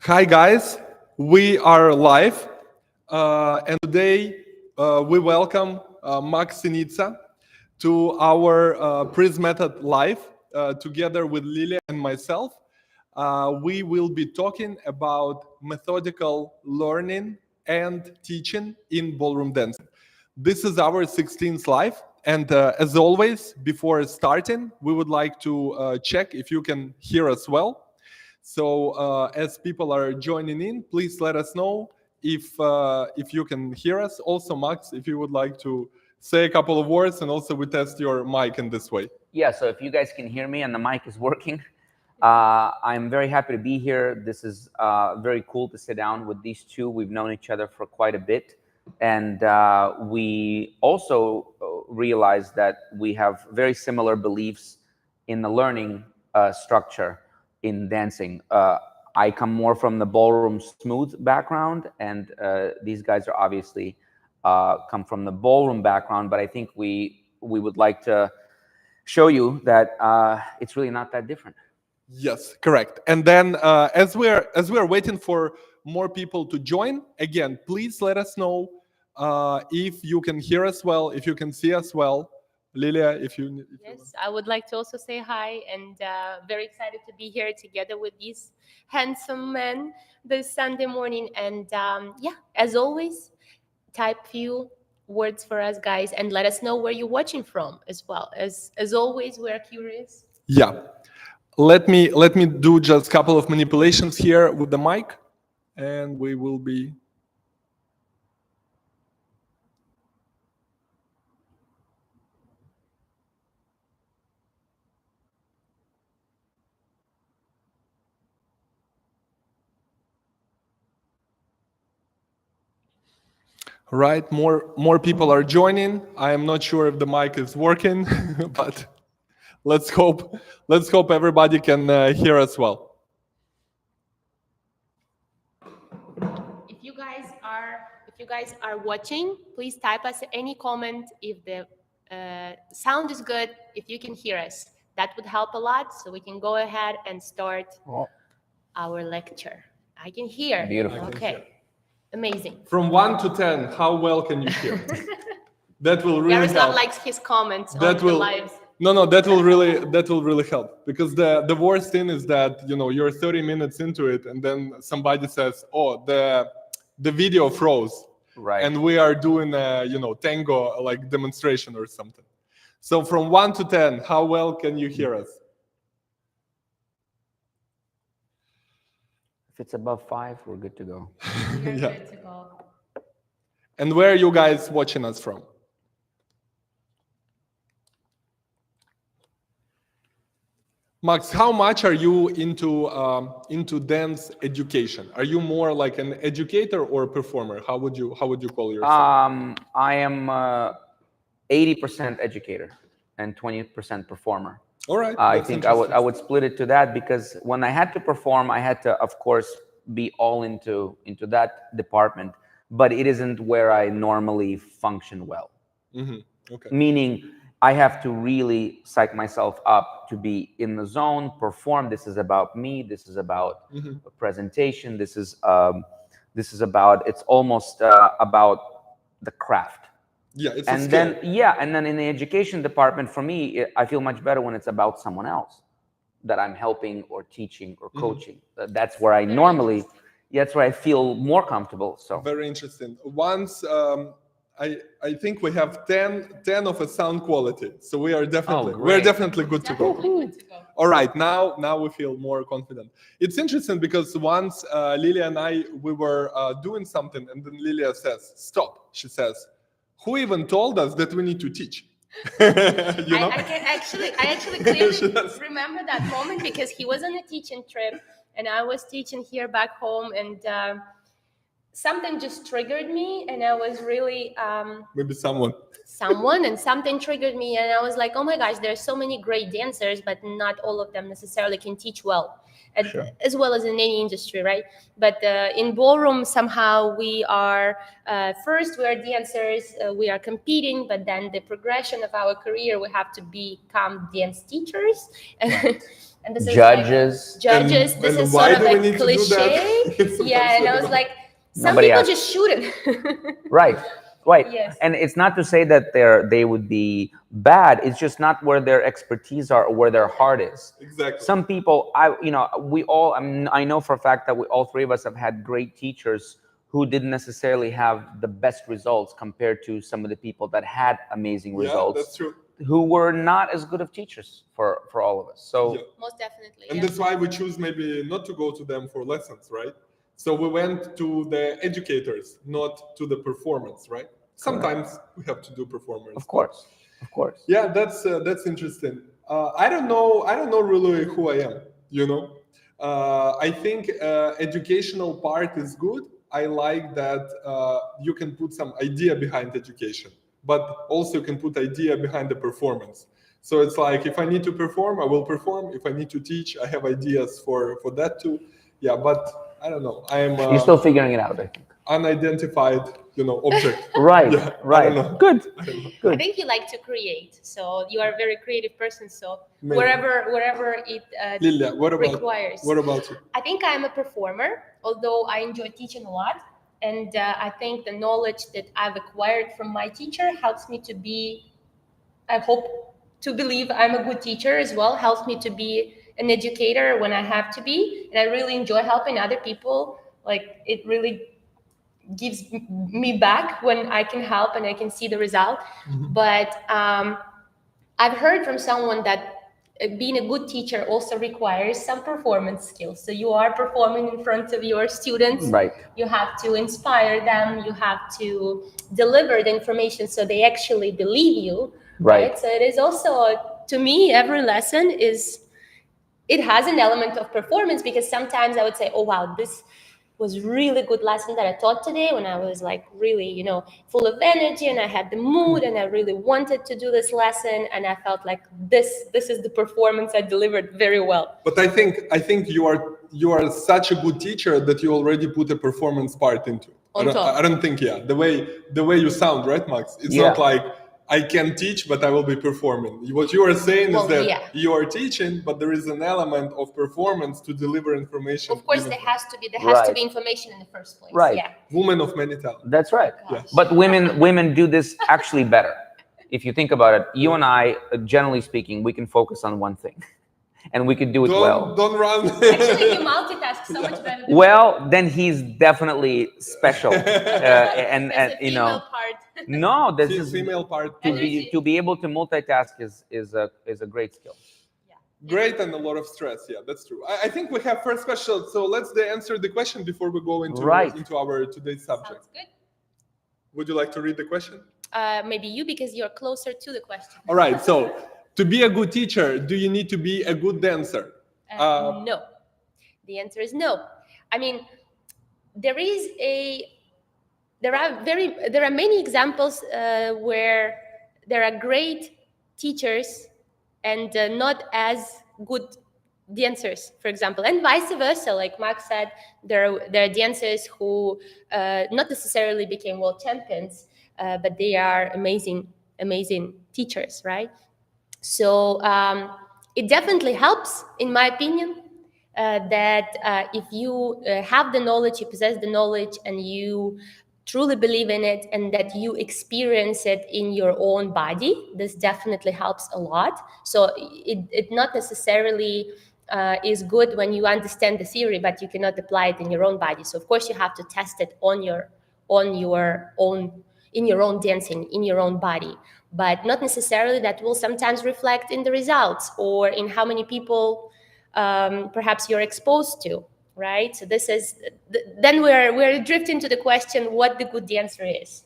Hi guys, we are live, and today we welcome Max Sinitsa to our Prism Method live, together with Liliia and myself. We will be talking about methodical learning and teaching in ballroom dancing. This is our 16th live, and as always, before starting, we would like to check if you can hear us well. So as people are joining in, please let us know if you can hear us. Also, Max, if you would like to say a couple of words, and also we test your mic in this way. Yeah, so if you guys can hear me and the mic is working, I'm very happy to be here. This is very cool to sit down with these two. We've known each other for quite a bit. And we also realized that we have very similar beliefs in the learning structure in dancing. I come more from the ballroom smooth background, and these guys are obviously come from the ballroom background, but I think we would like to show you that it's really not that different. Yes, correct. And then as we are waiting for more people to join, again, please let us know if you can hear us well, if you can see us well. Lilia, if you Yes, I would like to also say hi, and very excited to be here together with these handsome men this Sunday morning. And yeah, as always, type few words for us, guys, and let us know where you're watching from as well. As always, we're curious. Yeah. Let me do just a couple of manipulations here with the mic, and we will be. Right, more people are joining. I am not sure if the mic is working, but let's hope everybody can hear us well. If you guys are watching, please type us any comment if the sound is good, if you can hear us. That would help a lot, so we can go ahead and start our lecture. I can hear. Beautiful. Okay. Amazing. From 1 to 10, how well can you hear? That will really Iaroslav help. likes his comments That on will the lives. no, that will really help, because the worst thing is that you're 30 minutes into it and then somebody says, "Oh, the video froze." Right. And we are doing a tango like demonstration or something. So from 1 to 10, how well can you hear us? If it's above 5, we're good to go. We're Yeah. good to go. And where are you guys watching us from? Max, how much are you into dance education? Are you more like an educator or a performer? How would you call yourself? I am 80% educator and 20% performer. All right. I that's think I interesting. would split it to that, because when I had to perform, I had to, of course, be all into that department, but it isn't where I normally function well. Okay. Meaning, I have to really psych myself up to be in the zone, perform. This is about me. This is about a presentation. This is about. It's almost about the craft. Yeah, it's a And skill. then in the education department, for me, I feel much better when it's about someone else that I'm helping or teaching or coaching. That's where I normally, that's where I feel more comfortable. So Very interesting. Once I think we have 10 of a sound quality, so we are definitely great. good to go. Definitely good to go. All right, now we feel more confident. It's interesting because once Lilia and I, we were doing something, and then Lilia says, "Stop." She says, "Who even told us that we need to teach?" I actually clearly She does. remember that moment, because he was on a teaching trip and I was teaching here back home, and something just triggered me, and I was really Maybe someone. and something triggered me, and I was like, oh my gosh, there's so many great dancers, but not all of them necessarily can teach well, and Sure. as well as in any industry, right? But in ballroom, somehow we are first we are dancers, we are competing, but then the progression of our career, we have to become dance teachers. And this Judges. is like, judges. And- this and is why sort of do we like need to do that? cliche. Sometimes Yeah, and I I don't was know. like, some Nobody people asked. just shouldn't. Right. Yes. And it's not to say that they would be bad. It's just not where their expertise are or where their heart is. Exactly. Some people, I know for a fact that all three of us have had great teachers who didn't necessarily have the best results compared to some of the people that had amazing Yeah, results, that's true. who were not as good of teachers for all of us. So Yeah. Most definitely. And yeah. that's why we choose maybe not to go to them for lessons, right? So we went to the educators, not to the performance, right? Sometimes we have to do performance. of course. Yeah, that's interesting. I don't know really who I am. You know, I think educational part is good. I like that you can put some idea behind education, but also you can put idea behind the performance. So it's like if I need to perform, I will perform. If I need to teach, I have ideas for that too. Yeah, but I don't know. I am You're still figuring it out, I think. unidentified, object. Right. Yeah, I Right. don't know. Good. I don't know. I Good. think you like to create, so you are a very creative person. So Maybe. wherever it Lilia, what requires. about you? I think I'm a performer, although I enjoy teaching a lot. And I think the knowledge that I've acquired from my teacher helps me to be, I hope to believe I'm a good teacher as well, helps me to be an educator when I have to be. And I really enjoy helping other people. Like, it really gives me back when I can help and I can see the result. But I've heard from someone that being a good teacher also requires some performance skills. So you are performing in front of your students. Right. You have to inspire them. You have to deliver the information so they actually believe you. Right. So it is also, to me, every lesson it has an element of performance, because sometimes I would say, oh, wow, this was really good lesson that I taught today, when I was like really, full of energy, and I had the mood, and I really wanted to do this lesson, and I felt like this is the performance I delivered very well. But I think you are such a good teacher that you already put a performance part into it. I don't think the way you sound, right, Max? It's not like I can teach, but I will be performing. What you are saying is that you are teaching, but there is an element of performance to deliver information. Of course, there has to be information in the first place. Right. Yeah. Woman of many talents. That's right. Yeah. But women do this actually better. If you think about it, you and I, generally speaking, we can focus on one thing, and we can do it well. Don't run. Actually, you multitask so much better than Well, then he's definitely special, and There's a female part. No, this is female part. to be able to multitask is a great skill. Great, and a lot of stress. Yeah, that's true. I think we have first question. So let's answer the question before we go into our today's subject. Sounds good. Would you like to read the question? Maybe you, because you're closer to the question. All right. So, to be a good teacher, do you need to be a good dancer? No. The answer is no. I mean, there are many examples where there are great teachers and not as good dancers, for example, and vice versa. Like Max said, there are dancers who not necessarily became world champions, but they are amazing teachers, right? So it definitely helps, in my opinion, that if you have the knowledge, you possess the knowledge, and you truly believe in it, and that you experience it in your own body, this definitely helps a lot. So it not necessarily is good when you understand the theory, but you cannot apply it in your own body. So of course you have to test it in your own dancing, in your own body, but not necessarily that will sometimes reflect in the results or in how many people perhaps you're exposed to, right? So this is then we're drifting to the question what the good dancer is.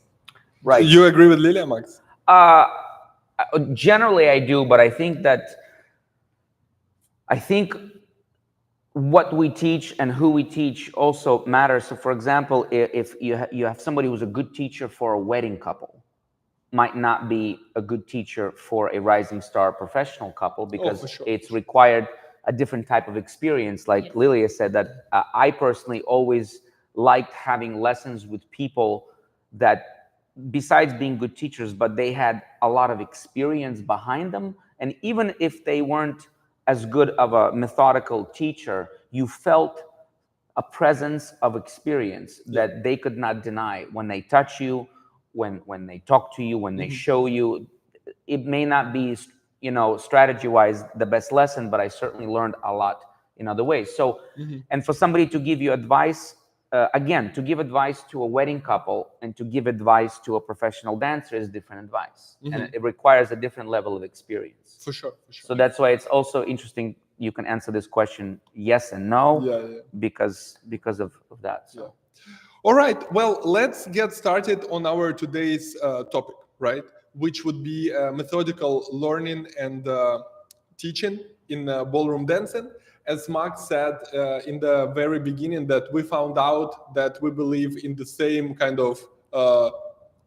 Right. You agree with Lilia, Max? Generally I do, but I think what we teach and who we teach also matters. So for example, if you have somebody who's a good teacher for a wedding couple, might not be a good teacher for a rising star professional couple, because for sure. it's required a different type of experience. Like Yes. Liliia said, that I personally always liked having lessons with people that, besides being good teachers, but they had a lot of experience behind them. And even if they weren't as good of a methodical teacher, you felt a presence of experience that they could not deny when they touch you, when they talk to you, when they show you. It may not be, strategy wise the best lesson, but I certainly learned a lot in other ways. So and for somebody to give you advice, again, to give advice to a wedding couple and to give advice to a professional dancer is different advice, and it requires a different level of experience. For sure. So that's why it's also interesting. You can answer this question yes and no, because of that. So. All right. Well, let's get started on our today's topic, right? Which would be methodical learning and teaching in ballroom dancing. As Max said in the very beginning, that we found out that we believe in the same kind of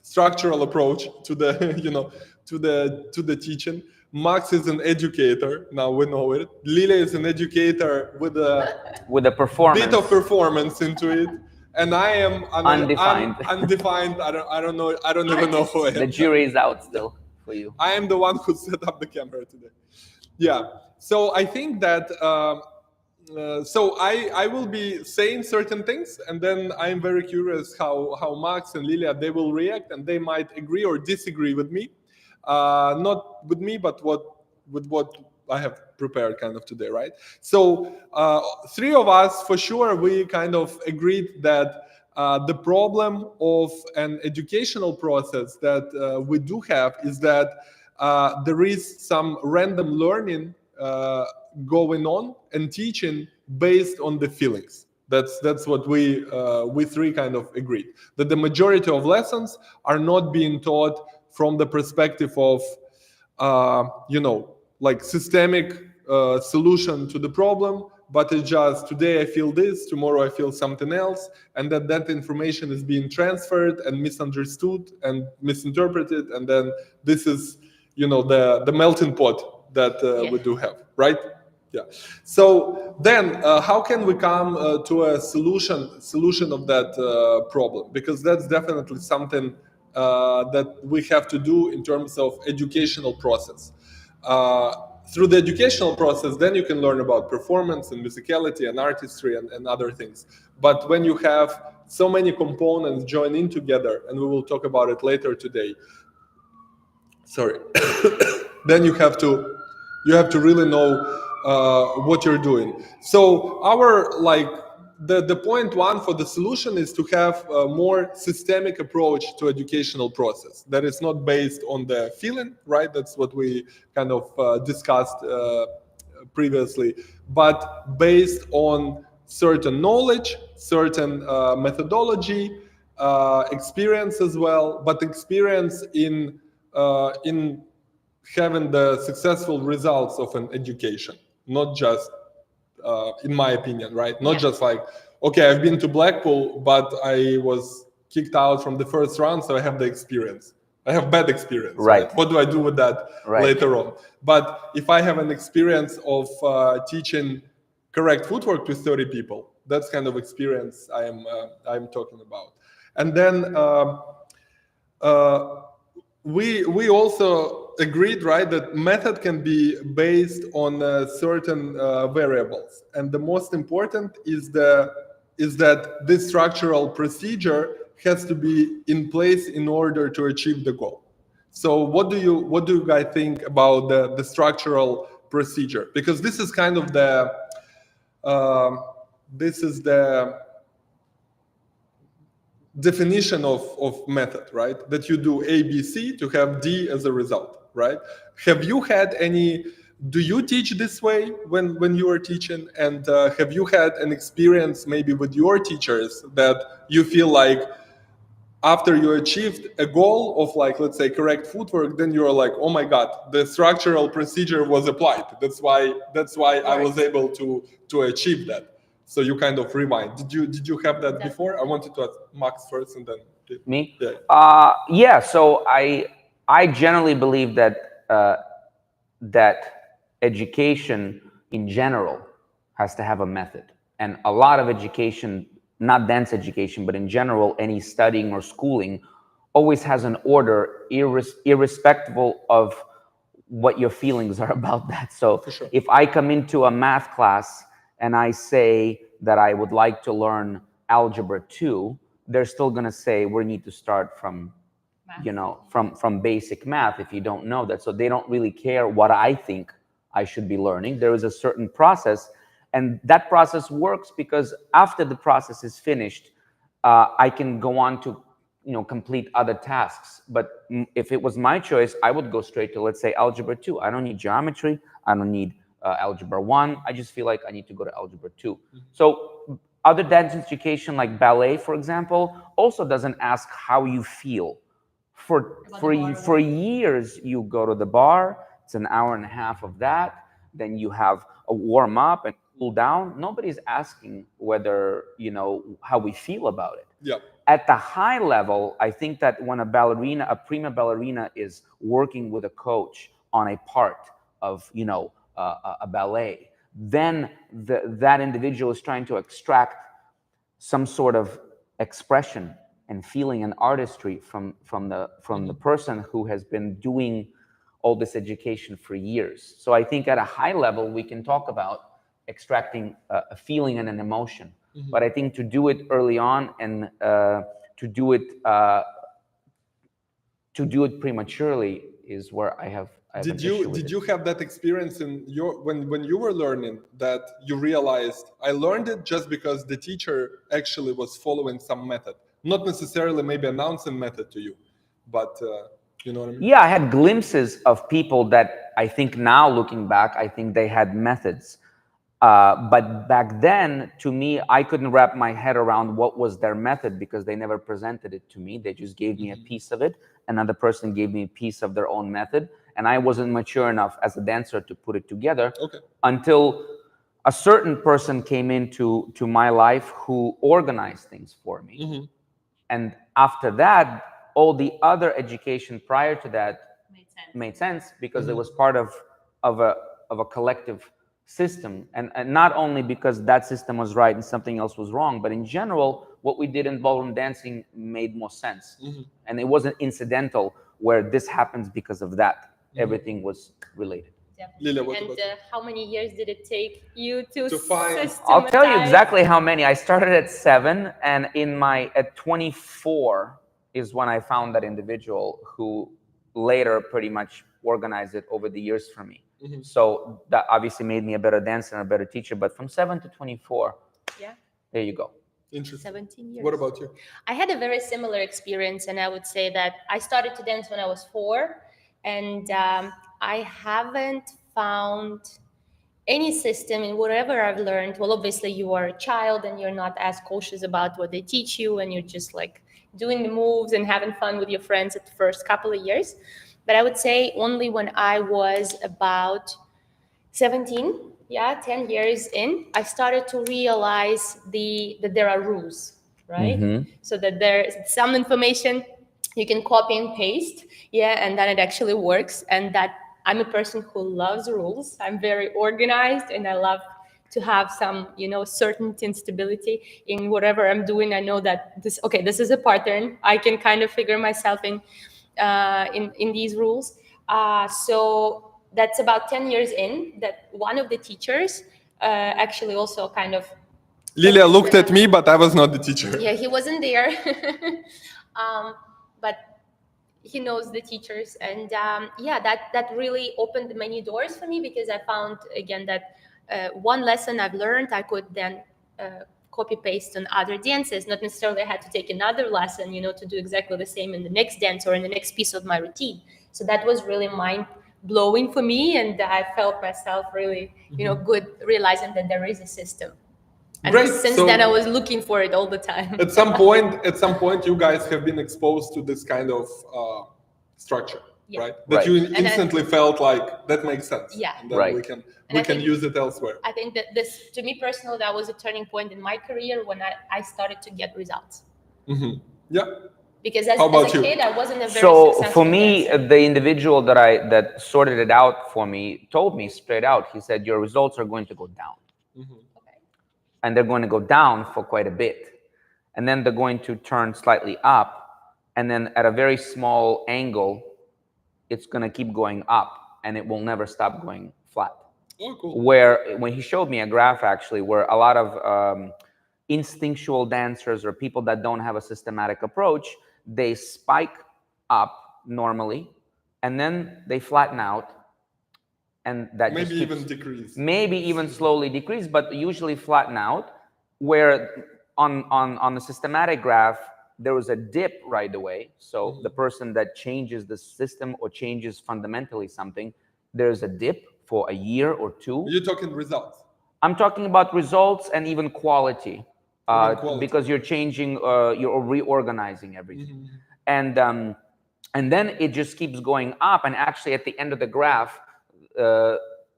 structural approach to the, to the teaching. Max is an educator. Now we know it. Liliia is an educator with a performance, bit of performance into it. And I am undefined. Undefined. I don't know. I don't even know who I am. The jury is out still for you. I am the one who set up the camera today. Yeah. So I think that. So I will be saying certain things, and then I'm very curious how Max and Liliia, they will react, and they might agree or disagree with me. Not with me, but with what I have prepared kind of today, right? So three of us, for sure, we kind of agreed that the problem of an educational process that we do have is that there is some random learning going on and teaching based on the feelings. That's what we three kind of agreed, that the majority of lessons are not being taught from the perspective of like systemic solution to the problem, but it's just today I feel this, tomorrow I feel something else, and that information is being transferred and misunderstood and misinterpreted, and then this is the melting pot that we do have, right? Yeah. So then how can we come to a solution of that problem? Because that's definitely something that we have to do in terms of educational process. Through the educational process, then you can learn about performance and musicality and artistry and other things. But when you have so many components joining together, and we will talk about it later today, then you have to really know what you're doing. So our the point one for the solution is to have a more systemic approach to educational process that is not based on the feeling, right? That's what we kind of discussed previously, but based on certain knowledge, certain methodology, experience as well, but experience in having the successful results of an education, not just in my opinion, right? Not just like, okay, I've been to Blackpool, but I was kicked out from the first round, so I have the experience. I have bad experience. Right. What do I do with that later on? But if I have an experience of teaching correct footwork to 30 people, that's kind of experience I'm talking about. And then we also agreed, right, that method can be based on certain variables, and the most important is that this structural procedure has to be in place in order to achieve the goal. So what do you guys think about the structural procedure? Because this is kind of the definition of method, right? That you do A, B, C to have D as a result, right? Have you had do you teach this way when you are teaching? And have you had an experience maybe with your teachers that you feel like after you achieved a goal of like, let's say, correct footwork, then you're like, oh my god, the structural procedure was applied. That's why I was Right. able to achieve that. So you kind of rewind. Did you have that before? I Definitely. wanted to ask Max first and then Me? yeah. Yeah. So I generally believe that that education in general has to have a method, and a lot of education, not dance education, but in general, any studying or schooling, always has an order, irrespective of what your feelings are about that. So sure. if I come into a math class and I say that I would like to learn algebra 2, they're still going to say we need to start from from basic math if you don't know that. So they don't really care what I think I should be learning. There is a certain process, and that process works because after the process is finished, I can go on to complete other tasks. But if it was my choice, I would go straight to, let's say, algebra 2. I don't need geometry. I don't need algebra 1. I just feel like I need to go to algebra 2. So other dance education like ballet, for example, also doesn't ask how you feel. For years, you go to the bar. It's an hour and a half of that. Then you have a warm up and cool down. Nobody's asking whether how we feel about it. Yeah. At the high level, I think that when a prima ballerina is working with a coach on a part of a ballet, then that individual is trying to extract some sort of expression and feeling and artistry from the person who has been doing all this education for years. So I think at a high level we can talk about extracting a feeling and an emotion. But I think to do it early on and to do it prematurely is where I have Did an you issue with did it. you have that experience in your when you were learning that you realized I learned it just because the teacher actually was following some method, not necessarily maybe announcing method to you, but you know what I mean? Yeah, I had glimpses of people that I think now, looking back, I think they had methods. But back then, to me, I couldn't wrap my head around what was their method because they never presented it to me. They just gave me a piece of it. Another person gave me a piece of their own method. And I wasn't mature enough as a dancer to put it together until a certain person came into my life who organized things for me. And after that, all the other education prior to that made sense because it was part of a collective system, and not only because that system was right and something else was wrong, but in general, what we did in ballroom dancing made more sense, and it wasn't incidental where this happens because of that. Everything was related. Lilia, what And about you? how many years did it take you to find- systematize? I'll tell you exactly how many. I started at 7, and at 24 is when I found that individual who later pretty much organized it over the years for me. So that obviously made me a better dancer and a better teacher. But from 7 to 24, Yeah. there you go. Interesting. 17 years. What about you? I had a very similar experience, and I would say that I started to dance when I was 4, and I haven't found any system in whatever I've learned. Well, obviously, you are a child and you're not as cautious about what they teach you, and you're just like doing the moves and having fun with your friends at the first couple of years. But I would say only when I was about 17, 10 years in, I started to realize that there are rules, right? So that there's some information you can copy and paste, and then it actually works. And that I'm a person who loves rules. I'm very organized, and I love to have some, certainty and stability in whatever I'm doing. I know that this is a pattern. I can kind of figure myself in these rules. So that's about 10 years in that one of the teachers actually also kind of Lilia looked at me, but I was not the teacher. yeah, he wasn't there. But he knows the teachers, and that really opened many doors for me, because I found again that one lesson I've learned I could then copy paste on other dances. Not necessarily I had to take another lesson, to do exactly the same in the next dance or in the next piece of my routine. So that was really mind blowing for me, and I felt myself really good realizing that there is a system. And Great. since So then, I was looking for it all the time. at some point, you guys have been exposed to this kind of structure, Yeah. right? That Right. you And instantly felt like that makes sense. Yeah. And then Right. we can And I think- use it elsewhere. I think that this, to me personally, that was a turning point in my career when I started to get results. Yeah. Because How as about a you? kid, I wasn't a very So successful for me, dancer. the individual that sorted it out for me told me straight out. He said, "Your results are going to go down, Okay. and they're going to go down for quite a bit, and then they're going to turn slightly up, and then at a very small angle, it's going to keep going up, and it will never stop going flat." Oh, cool. Where when he showed me a graph actually, where a lot of instinctual dancers or people that don't have a systematic approach, they spike up normally, and then they flatten out, and that Maybe just keeps, even decrease. maybe even slowly decrease, but usually flatten out. Where on the systematic graph, there was a dip right away. So the person that changes the system or changes fundamentally something, there's a dip for a year or two. You're talking results. I'm talking about results and even quality, quality. because you're changing, you're reorganizing everything, and then it just keeps going up. And actually, at the end of the graph,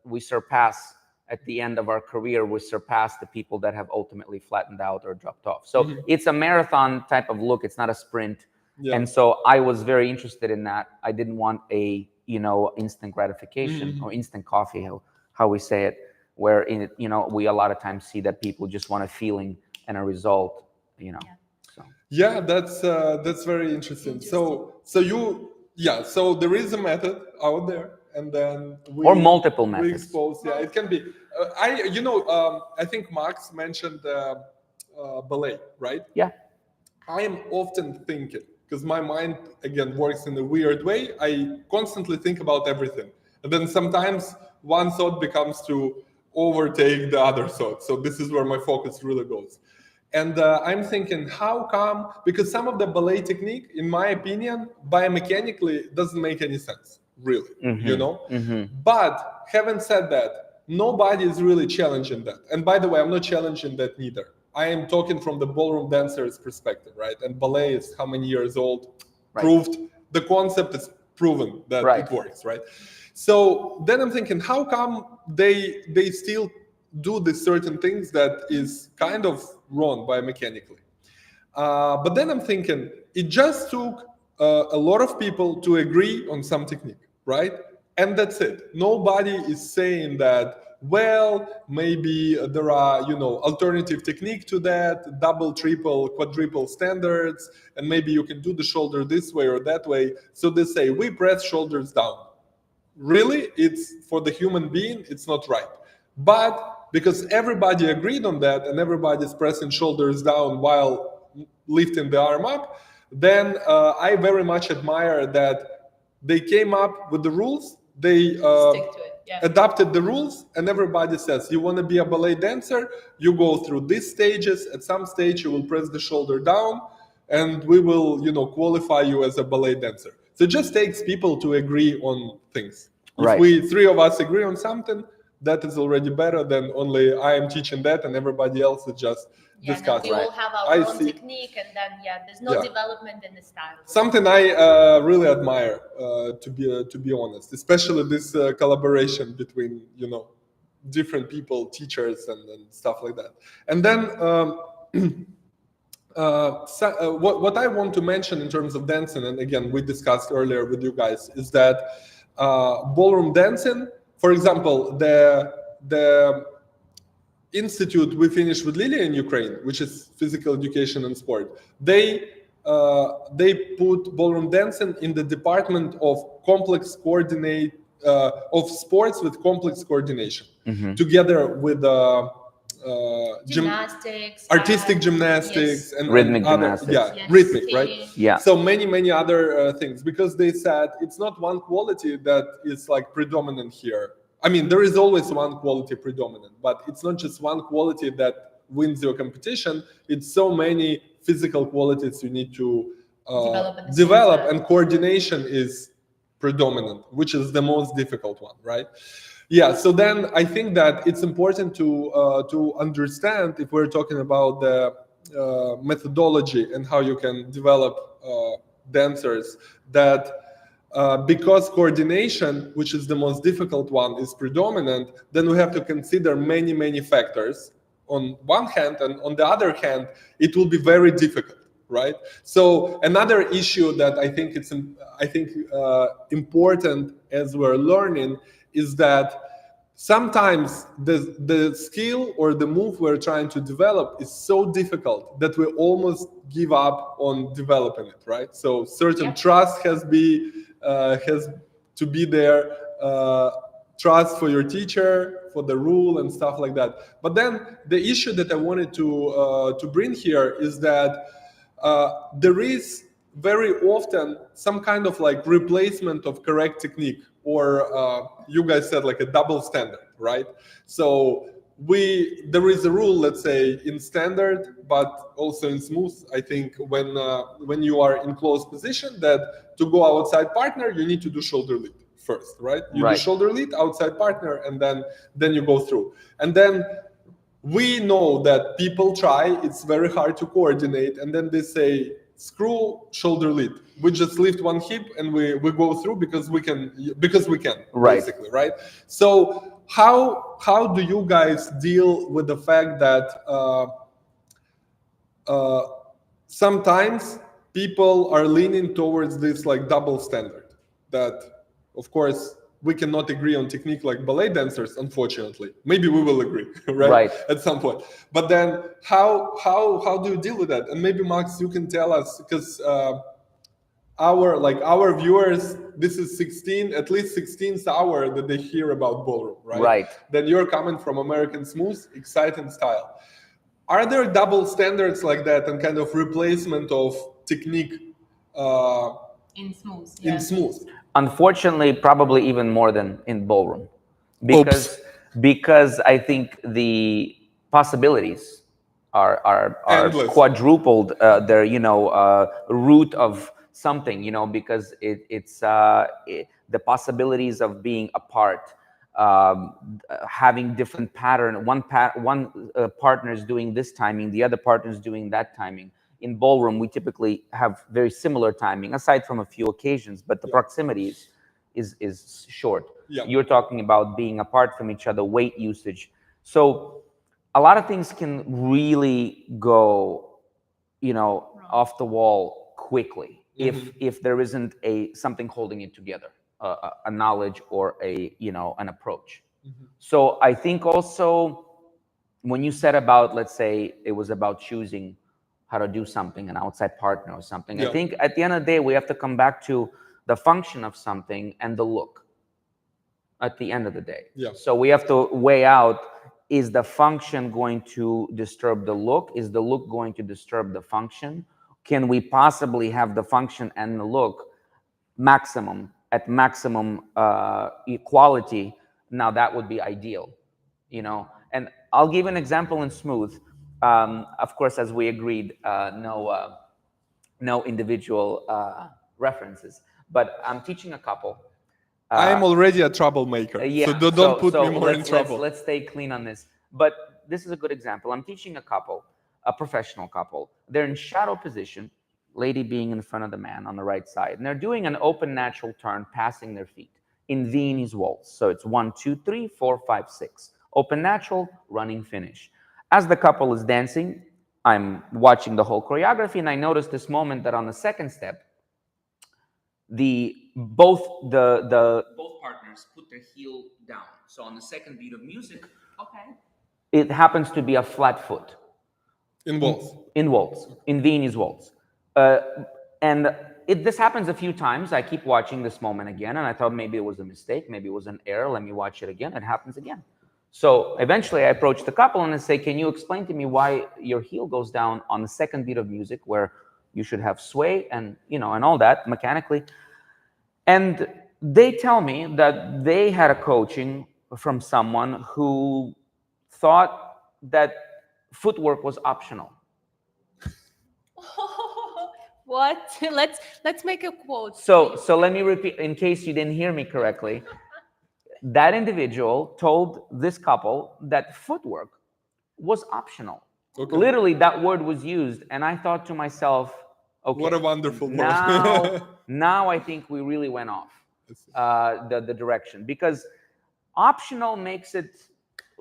we surpass. At the end of our career, we surpass the people that have ultimately flattened out or dropped off. So it's a marathon type of look. It's not a sprint. Yeah. And so I was very interested in that. I didn't want a instant gratification or instant coffee, how we say it, where we a lot of times see that people just want a feeling and a result. So Yeah, that's very interesting. So there is a method out there, and then or multiple we methods. expose. Yeah, it can be. I think Max mentioned ballet, right? Yeah. I am often thinking, because my mind again works in a weird way. I constantly think about everything, and then sometimes one thought becomes to overtake the other thought. So this is where my focus really goes. And I'm thinking, how come? Because some of the ballet technique, in my opinion, biomechanically doesn't make any sense, really. But having said that, nobody is really challenging that. And by the way, I'm not challenging that neither. I am talking from the ballroom dancer's perspective, right? And ballet is how many years old? Right. Proved. The concept is proven that it works, right? So then I'm thinking, how come they still do these certain things that is kind of wrong biomechanically? But then I'm thinking, it just took a lot of people to agree on some technique, right? And that's it. Nobody is saying that, well, maybe there are, alternative technique to that, double, triple, quadruple standards, and maybe you can do the shoulder this way or that way. So they say, we press shoulders down. Really, it's for the human being, it's not right. But because everybody agreed on that and everybody's pressing shoulders down while lifting the arm up, then I very much admire that they came up with the rules, they Stick to it. Yeah. adapted the rules, and everybody says, you want to be a ballet dancer, you go through these stages. At some stage, you will press the shoulder down, and we will, qualify you as a ballet dancer. So it just takes people to agree on things. If we three of us agree on something, that is already better than only I am teaching that and everybody else is just discussing. We all have our own technique, and then there's no development in the style. Something I really admire, to be honest, especially this collaboration between different people, teachers, and stuff like that. And then what I want to mention in terms of dancing, and again we discussed earlier with you guys, is that ballroom dancing, for example, the institute we finished with Liliia in Ukraine, which is physical education and sport, they put ballroom dancing in the department of complex coordinate of sports with complex coordination, together with gymnastics, artistic gymnastics, and rhythmic other, gymnastics. rhythmic, right? Yeah. So many other things, because they said it's not one quality that is like predominant here. I mean, there is always one quality predominant, but it's not just one quality that wins your competition. It's so many physical qualities you need to develop, and coordination is predominant, which is the most difficult one, right? Yeah, so then I think that it's important to understand, if we're talking about the methodology and how you can develop dancers, that because coordination, which is the most difficult one, is predominant, then we have to consider many factors on one hand, and on the other hand, it will be very difficult, right? So another issue that I think important as we're learning is that sometimes the skill or the move we're trying to develop is so difficult that we almost give up on developing it, right? So certain trust has to be there, trust for your teacher, for the rule and stuff like that. But then the issue that I wanted to bring here is that there is very often some kind of like replacement of correct technique, or you guys said like a double standard, right? So there is a rule, let's say, in standard, but also in smooth. I think when you are in close position, that to go outside partner, you need to do shoulder lead first, right? You do shoulder lead, outside partner, and then you go through. And then we know that people try, it's very hard to coordinate, and then they say, screw shoulder lead. We just lift one hip and we go through because we can, basically, right? So how do you guys deal with the fact that sometimes people are leaning towards this like double standard, that of course we cannot agree on technique like ballet dancers, unfortunately. Maybe we will agree, right? At some point. But then how do you deal with that? And maybe Max, you can tell us, because our viewers, this is at least 16th hour that they hear about ballroom, right? Then you're coming from American smooth, exciting style. Are there double standards like that and kind of replacement of technique in smooth? In smooth? Unfortunately, probably even more than in ballroom, because I think the possibilities are quadrupled. Their root of something, because it's the possibilities of being apart, having different pattern. One partner is doing this timing, the other partner is doing that timing. In ballroom, we typically have very similar timing, aside from a few occasions, but the proximity is short. You're talking about being apart from each other, weight usage. So a lot of things can really go, off the wall quickly if there isn't something holding it together, a knowledge or an approach. So I think also when you said about, let's say it was about choosing how to do something, an outside partner or something. I think at the end of the day, we have to come back to the function of something and the look at the end of the day. So we have to weigh out, is the function going to disturb the look? Is the look going to disturb the function? Can we possibly have the function and the look maximum equality? Now that would be ideal, And I'll give an example in smooth. Of course, as we agreed, no individual references. But I'm teaching a couple. I'm already a troublemaker, so don't put me more in trouble. Let's stay clean on this. But this is a good example. I'm teaching a couple, a professional couple. They're in shadow position, lady being in front of the man on the right side. And they're doing an open natural turn, passing their feet in Viennese waltz. So it's 1, 2, 3, 4, 5, 6. Open natural, running finish. As the couple is dancing, I'm watching the whole choreography, and I notice this moment that on the second step, both partners put their heel down. So on the second beat of music, it happens to be a flat foot. In waltz. In Viennese waltz. And this happens a few times. I keep watching this moment again, and I thought maybe it was a mistake, maybe it was an error. Let me watch it again. It happens again. So eventually I approach the couple and I say, can you explain to me why your heel goes down on the second beat of music where you should have sway and, and all that mechanically? And they tell me that they had a coaching from someone who thought that footwork was optional. What? Let's make a quote. So let me repeat in case you didn't hear me correctly. that individual told this couple that footwork was optional. Okay. Literally, that word was used, and I thought to myself, okay, What a wonderful word. now I think we really went off the direction, because optional makes it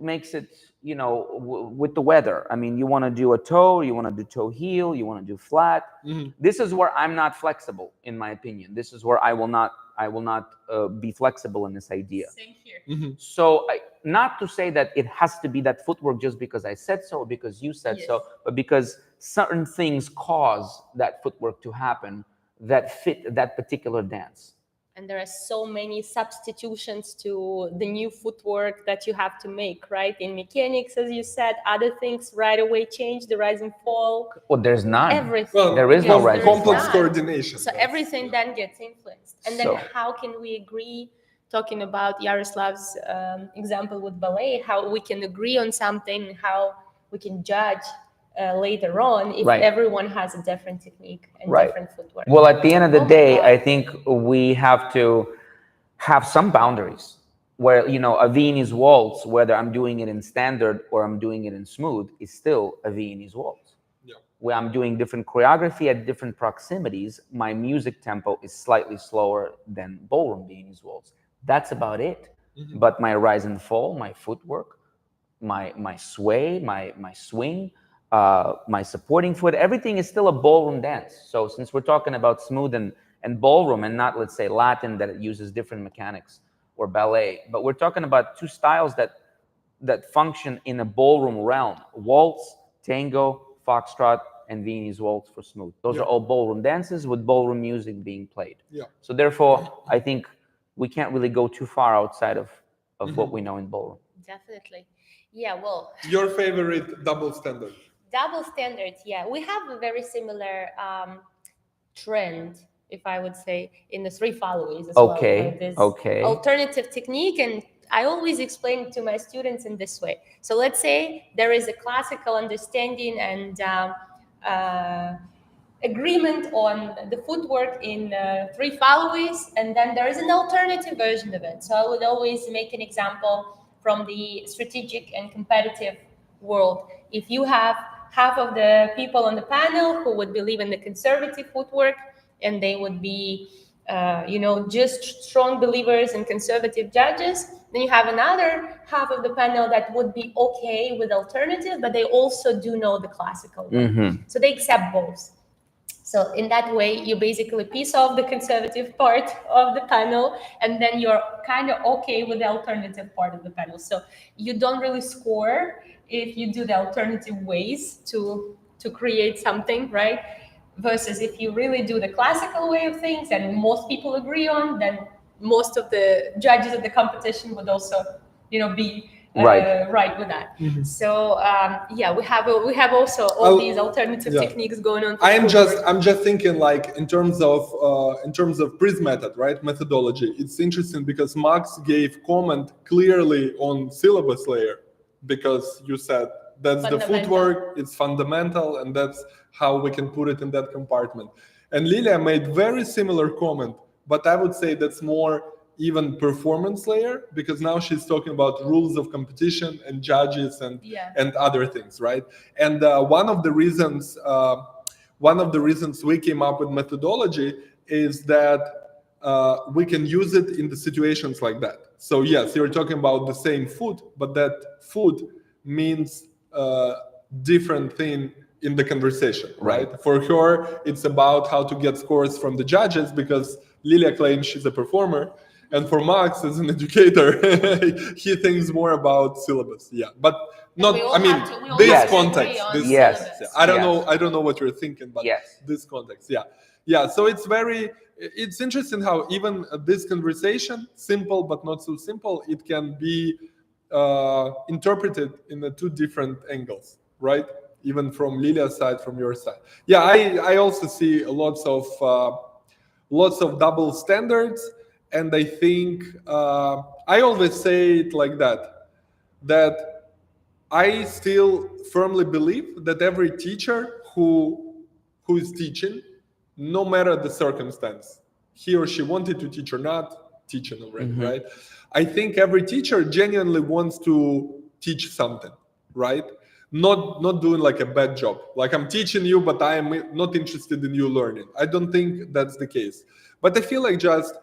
with the weather. I mean, you want to do a toe, you want to do toe heel, you want to do flat. This is where I'm not flexible, in my opinion. This is where I will not be flexible in this idea. Same here. So not to say that it has to be that footwork just because I said so or because you said so, but because certain things cause that footwork to happen that fit that particular dance. And there are so many substitutions to the new footwork that you have to make, right? In mechanics, as you said, other things right away change, the rise and fall. Well, there's none. Everything. Well, there is no rise. Complex coordination. So everything then gets influenced. And then how can we agree, talking about Iaroslav's example with ballet, how we can agree on something, how we can judge later on if everyone has a different technique and different footwork. Well, at the end of the day, I think we have to have some boundaries where, a Viennese waltz, whether I'm doing it in standard or I'm doing it in smooth, is still a Viennese waltz. Yeah. Where I'm doing different choreography at different proximities, my music tempo is slightly slower than ballroom Viennese waltz. That's about it. But my rise and fall, my footwork, my sway, my swing, my supporting foot, everything is still a ballroom dance. So since we're talking about smooth and ballroom, and not, let's say, Latin, that it uses different mechanics, or ballet, but we're talking about two styles that function in a ballroom realm: waltz, tango, foxtrot, and Viennese waltz for smooth. Those are all ballroom dances with ballroom music being played. So therefore, I think we can't really go too far outside of what we know in ballroom. Definitely. Yeah, well. Your favorite double standard? Double standards, yeah. We have a very similar trend, if I would say, in the three followays as well. This alternative technique, and I always explain to my students in this way. So let's say there is a classical understanding and agreement on the footwork in three followays, and then there is an alternative version of it. So I would always make an example from the strategic and competitive world. If you have half of the people on the panel who would believe in the conservative footwork, and they would be, just strong believers and conservative judges, then you have another half of the panel that would be okay with alternative, but they also do know the classical one. So they accept both. So in that way, you basically piece off the conservative part of the panel, and then you're kind of okay with the alternative part of the panel. So you don't really score if you do the alternative ways to create something, right? Versus if you really do the classical way of things and most people agree on, then most of the judges at the competition would also, be right with that. So we have also all these alternative techniques going on. I'm just thinking, like, in terms of Prism Method, right? Methodology. It's interesting because Max gave comment clearly on syllabus layer, because you said that's the footwork, it's fundamental, and that's how we can put it in that compartment. And Lilia made very similar comment, but I would say that's more even performance layer, because now she's talking about rules of competition and judges and other things, right? And one of the reasons we came up with methodology is that we can use it in the situations like that. So yes, you're talking about the same foot, but that foot means different thing in the conversation, right? For her, it's about how to get scores from the judges, because Lilia claims she's a performer. And for Max, as an educator, he thinks more about syllabus. But not, this context. I don't know what you're thinking, but this context, So it's interesting how even this conversation, simple but not so simple, it can be interpreted in the two different angles, right? Even from Lilia's side, from your side. I also see lots of double standards. And I think I always say it like that I still firmly believe that every teacher who is teaching, no matter the circumstance, he or she wanted to teach or not, teaching already, right? I think every teacher genuinely wants to teach something, right? Not doing like a bad job. Like I'm teaching you, but I am not interested in you learning. I don't think that's the case. But I feel like just,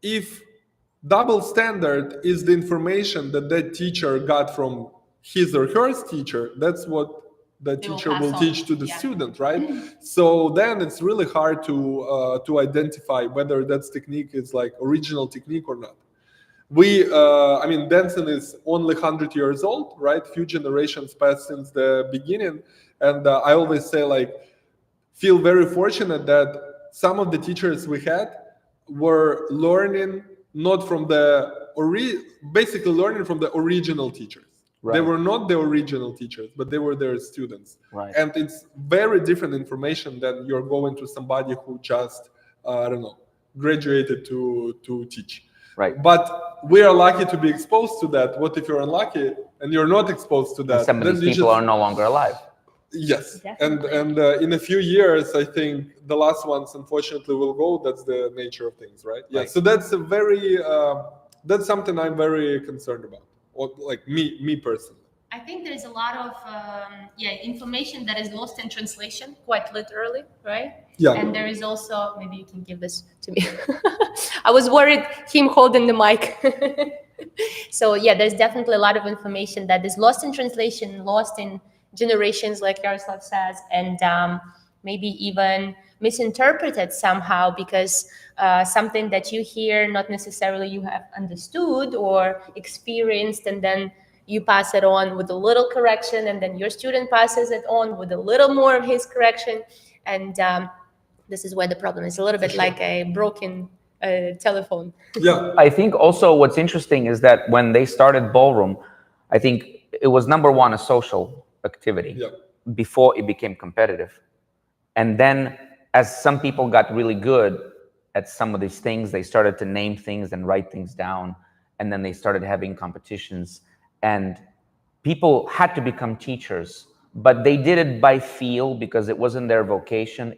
if double standard is the information that teacher got from his or her teacher, that's what the teacher will teach to the student, right? So then it's really hard to identify whether that technique is like original technique or not. Dancing is only 100 years old, right? Few generations passed since the beginning, and I always say, like, feel very fortunate that some of the teachers we had were learning not from basically learning from the original teachers. Right. They were not the original teachers, but they were their students. Right. And it's very different information than you're going to somebody who just, graduated to teach. Right. But we are lucky to be exposed to that. What if you're unlucky and you're not exposed to that? And some of these people are no longer alive. Yes. Definitely. And in a few years, I think the last ones, unfortunately, will go. That's the nature of things, right? Yeah. Right. So that's that's something I'm very concerned about. Or like me personally. I think there's a lot of information that is lost in translation, quite literally, right? Yeah. And there is also, maybe you can give this to me. I was worried him holding the mic. So yeah, there's definitely a lot of information that is lost in translation, lost in generations, like Iaroslav says, and maybe even misinterpreted somehow, because something that you hear, not necessarily you have understood or experienced, and then you pass it on with a little correction, and then your student passes it on with a little more of his correction. And this is where the problem is, a little bit like a broken telephone. Yeah. I think also what's interesting is that when they started Ballroom, I think it was number one, a social activity, before it became competitive. And then as some people got really good at some of these things, they started to name things and write things down. And then they started having competitions, and people had to become teachers, but they did it by feel, because it wasn't their vocation.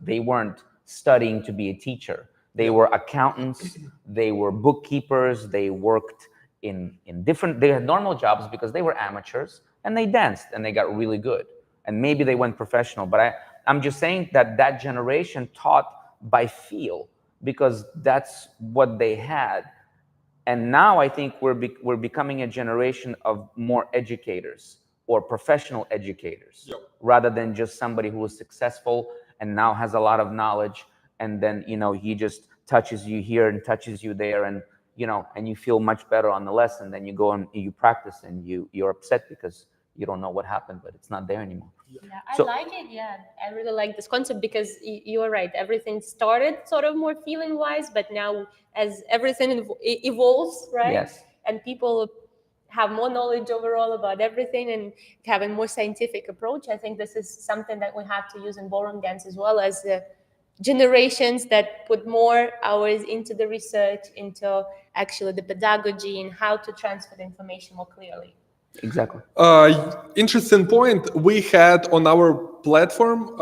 They weren't studying to be a teacher. They were accountants, they were bookkeepers, they worked in different, they had normal jobs because they were amateurs, and they danced and they got really good. And maybe they went professional, but I'm just saying that generation taught by feel, because that's what they had. And now I think we're becoming a generation of more educators, or professional educators, rather than just somebody who was successful and now has a lot of knowledge, and then he just touches you here and touches you there, and and you feel much better on the lesson. Then you go and you practice, and you're upset because you don't know what happened, but it's not there anymore. Yeah, I like it. Yeah, I really like this concept, because you're right. Everything started sort of more feeling wise, but now as everything evolves, right? Yes. And people have more knowledge overall about everything and have a more scientific approach, I think this is something that we have to use in ballroom dance, as well as the generations that put more hours into the research, into actually the pedagogy, and how to transfer the information more clearly. Exactly. Interesting point. We had on our platform,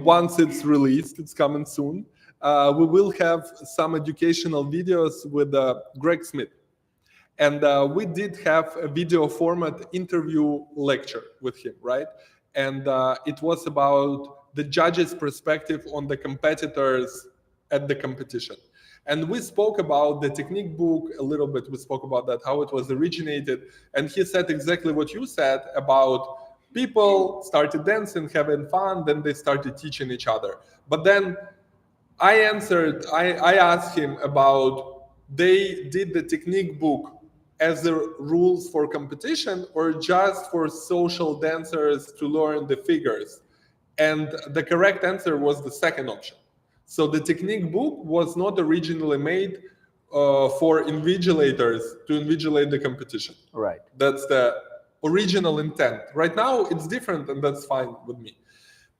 once it's released, it's coming soon, we will have some educational videos with Greg Smith. And we did have a video format interview lecture with him, right? And it was about the judges' perspective on the competitors at the competition. And we spoke about the technique book a little bit. We spoke about that, how it was originated. And he said exactly what you said about people started dancing, having fun, then they started teaching each other. But then I asked him about, they did the technique book as the rules for competition or just for social dancers to learn the figures? And the correct answer was the second option. So the technique book was not originally made for invigilators to invigilate the competition. Right. That's the original intent. Right now, it's different, and that's fine with me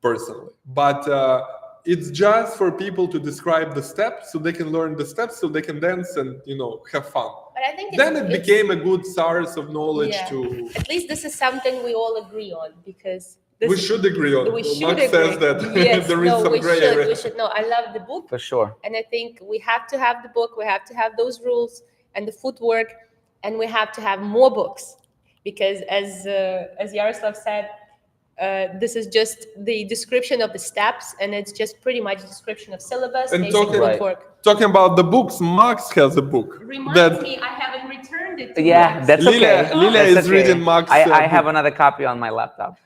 personally. But it's just for people to describe the steps, so they can learn the steps, so they can dance and have fun. But I think then it became a good source of knowledge to. At least this is something we all agree on, because We should agree on. We should Max agree. says that Yes, there is no, some we gray should. area. We should. No, I love the book. For sure. And I think we have to have the book. We have to have those rules and the footwork, and we have to have more books, because as Iaroslav said, this is just the description of the steps, and it's just pretty much description of syllabus, And basic Right. footwork. talking about the books, Max has a book. Reminds me, I haven't returned it to Yeah, Max. that's okay. Lilia That's is reading Max, I have book. another copy on my laptop.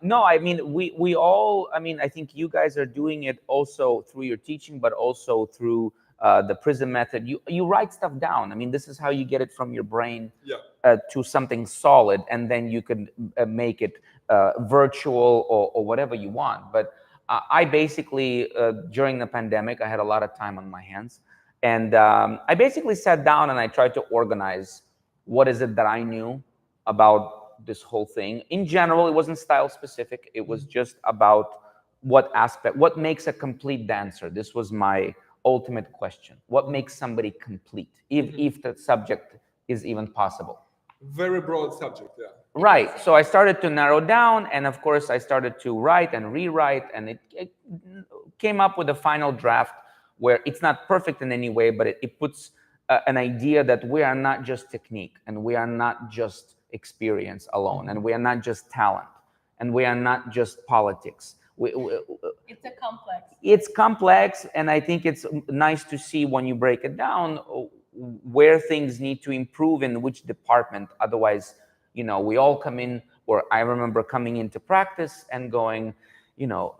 No, I mean, we all, I mean, I think you guys are doing it also through your teaching, but also through the Prism Method. You write stuff down. I mean, this is how you get it from your brain to something solid, and then you can make it virtual or whatever you want. But I basically, during the pandemic, I had a lot of time on my hands. And I basically sat down and I tried to organize what is it that I knew about this whole thing. In general, it wasn't style specific. It was just about what aspect, what makes a complete dancer. This was my ultimate question. What makes somebody complete, if the subject is even possible? Very broad subject, yeah. Right. So I started to narrow down, and of course I started to write and rewrite, and it came up with a final draft where it's not perfect in any way, but it puts an idea that we are not just technique, and we are not just experience alone, and we are not just talent, and we are not just politics. It's a complex. It's complex, and I think it's nice to see when you break it down where things need to improve in which department. Otherwise, you know, we all come in, or I remember coming into practice and going, you know,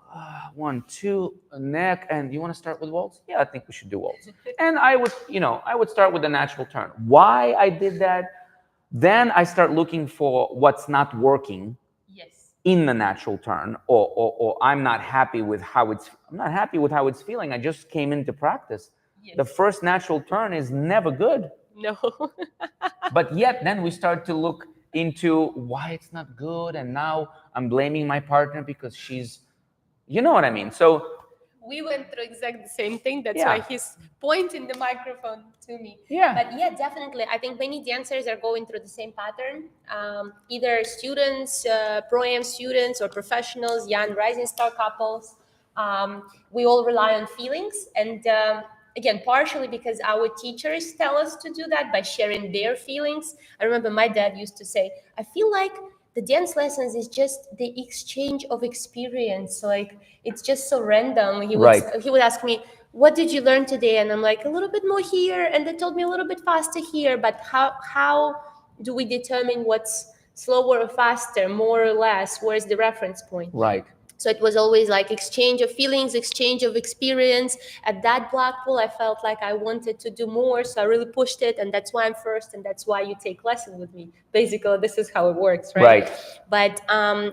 1, 2, neck, and you want to start with waltz? Yeah, I think we should do waltz. And I would, you know, I would start with the natural turn. Why I did that? Then I start looking for what's not working in the natural turn, or I'm not happy with how it's feeling. I just came into practice. The first natural turn is never good. No. But yet then we start to look into why it's not good, and now I'm blaming my partner because she's, you know what I mean? So we went through exactly the same thing. That's why he's pointing the microphone to me. Yeah. But yeah, definitely. I think many dancers are going through the same pattern. Either students, pro-am students, or professionals, young rising star couples. We all rely on feelings. And again, partially because our teachers tell us to do that by sharing their feelings. I remember my dad used to say, I feel like the dance lessons is just the exchange of experience. Like, it's just so random. He would ask me, what did you learn today? And I'm like, a little bit more here. And they told me a little bit faster here. But how do we determine what's slower or faster, more or less? Where's the reference point? Right. So it was always like exchange of feelings, exchange of experience. At that Blackpool, I felt like I wanted to do more. So I really pushed it. And that's why I'm first. And that's why you take lesson with me. Basically, this is how it works, right? But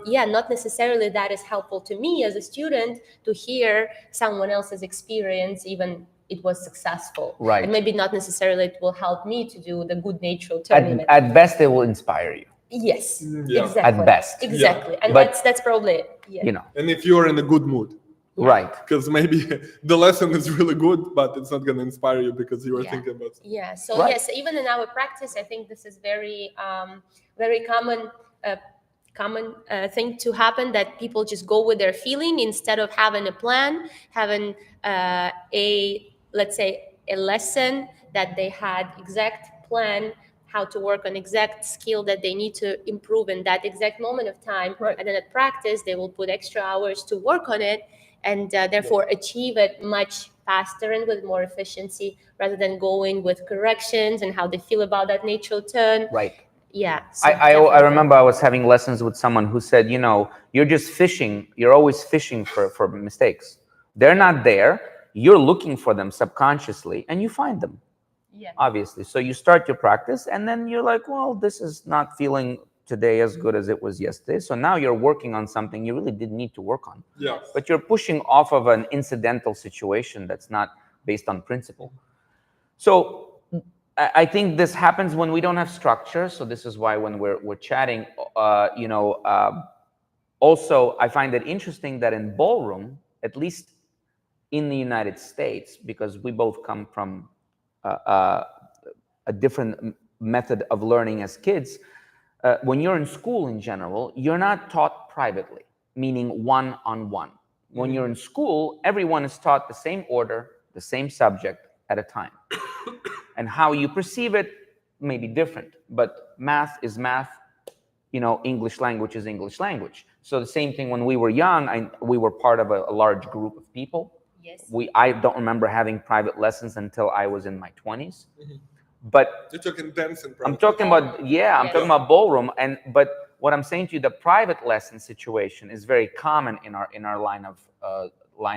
yeah, not necessarily that is helpful to me as a student to hear someone else's experience, even it was successful. Right. And maybe not necessarily it will help me to do the good natural turning. At best, it will inspire you. Yes, Yeah. exactly. At best. Exactly. Yeah. And But that's probably it. Yeah. You know. And if you're in a good mood. Right. Because maybe the lesson is really good, but it's not going to inspire you because you were thinking about it. Yeah. So Right. yes, even in our practice, I think this is very, very common thing to happen, that people just go with their feeling instead of having a plan, having let's say a lesson that they had exact plan, how to work on exact skill that they need to improve in that exact moment of time. Right. And then at practice, they will put extra hours to work on it, and therefore achieve it much faster and with more efficiency, rather than going with corrections and how they feel about that natural turn. Right. Yeah. So I remember I was having lessons with someone who said, you know, you're just fishing. You're always fishing for mistakes. They're not there. You're looking for them subconsciously, and you find them. Yeah. Obviously. So you start your practice, and then you're like, well, this is not feeling today as good as it was yesterday. So now you're working on something you really didn't need to work on. Yeah. But you're pushing off of an incidental situation that's not based on principle. So I think this happens when we don't have structure. So this is why when we're chatting, also I find it interesting that in ballroom, at least in the United States, because we both come from a different method of learning as kids, when you're in school in general, you're not taught privately. meaning one-on-one. When you're in school, everyone is taught the same order, the same subject at a time. And how you perceive it may be different, but math is math, English language is English language. So the same thing when we were young, we were part of a large group of people. Yes. I don't remember having private lessons until I was in my 20s. But you're talking dancing. I'm talking about, I'm talking about ballroom. But what I'm saying to you, the private lesson situation is very common in our line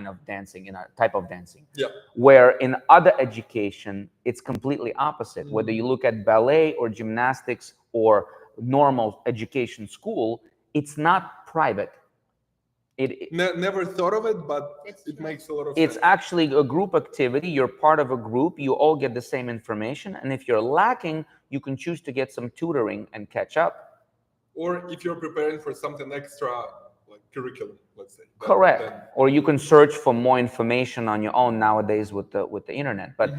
of dancing, in our type of dancing. Yeah. Where in other education, it's completely opposite. Whether you look at ballet or gymnastics or normal education school, it's not private. Never thought of it, but it makes a lot of sense. It's actually a group activity. You're part of a group. You all get the same information. And if you're lacking, you can choose to get some tutoring and catch up. Or if you're preparing for something extra, like curriculum, let's say. Correct. Or you can search for more information on your own nowadays with the internet. But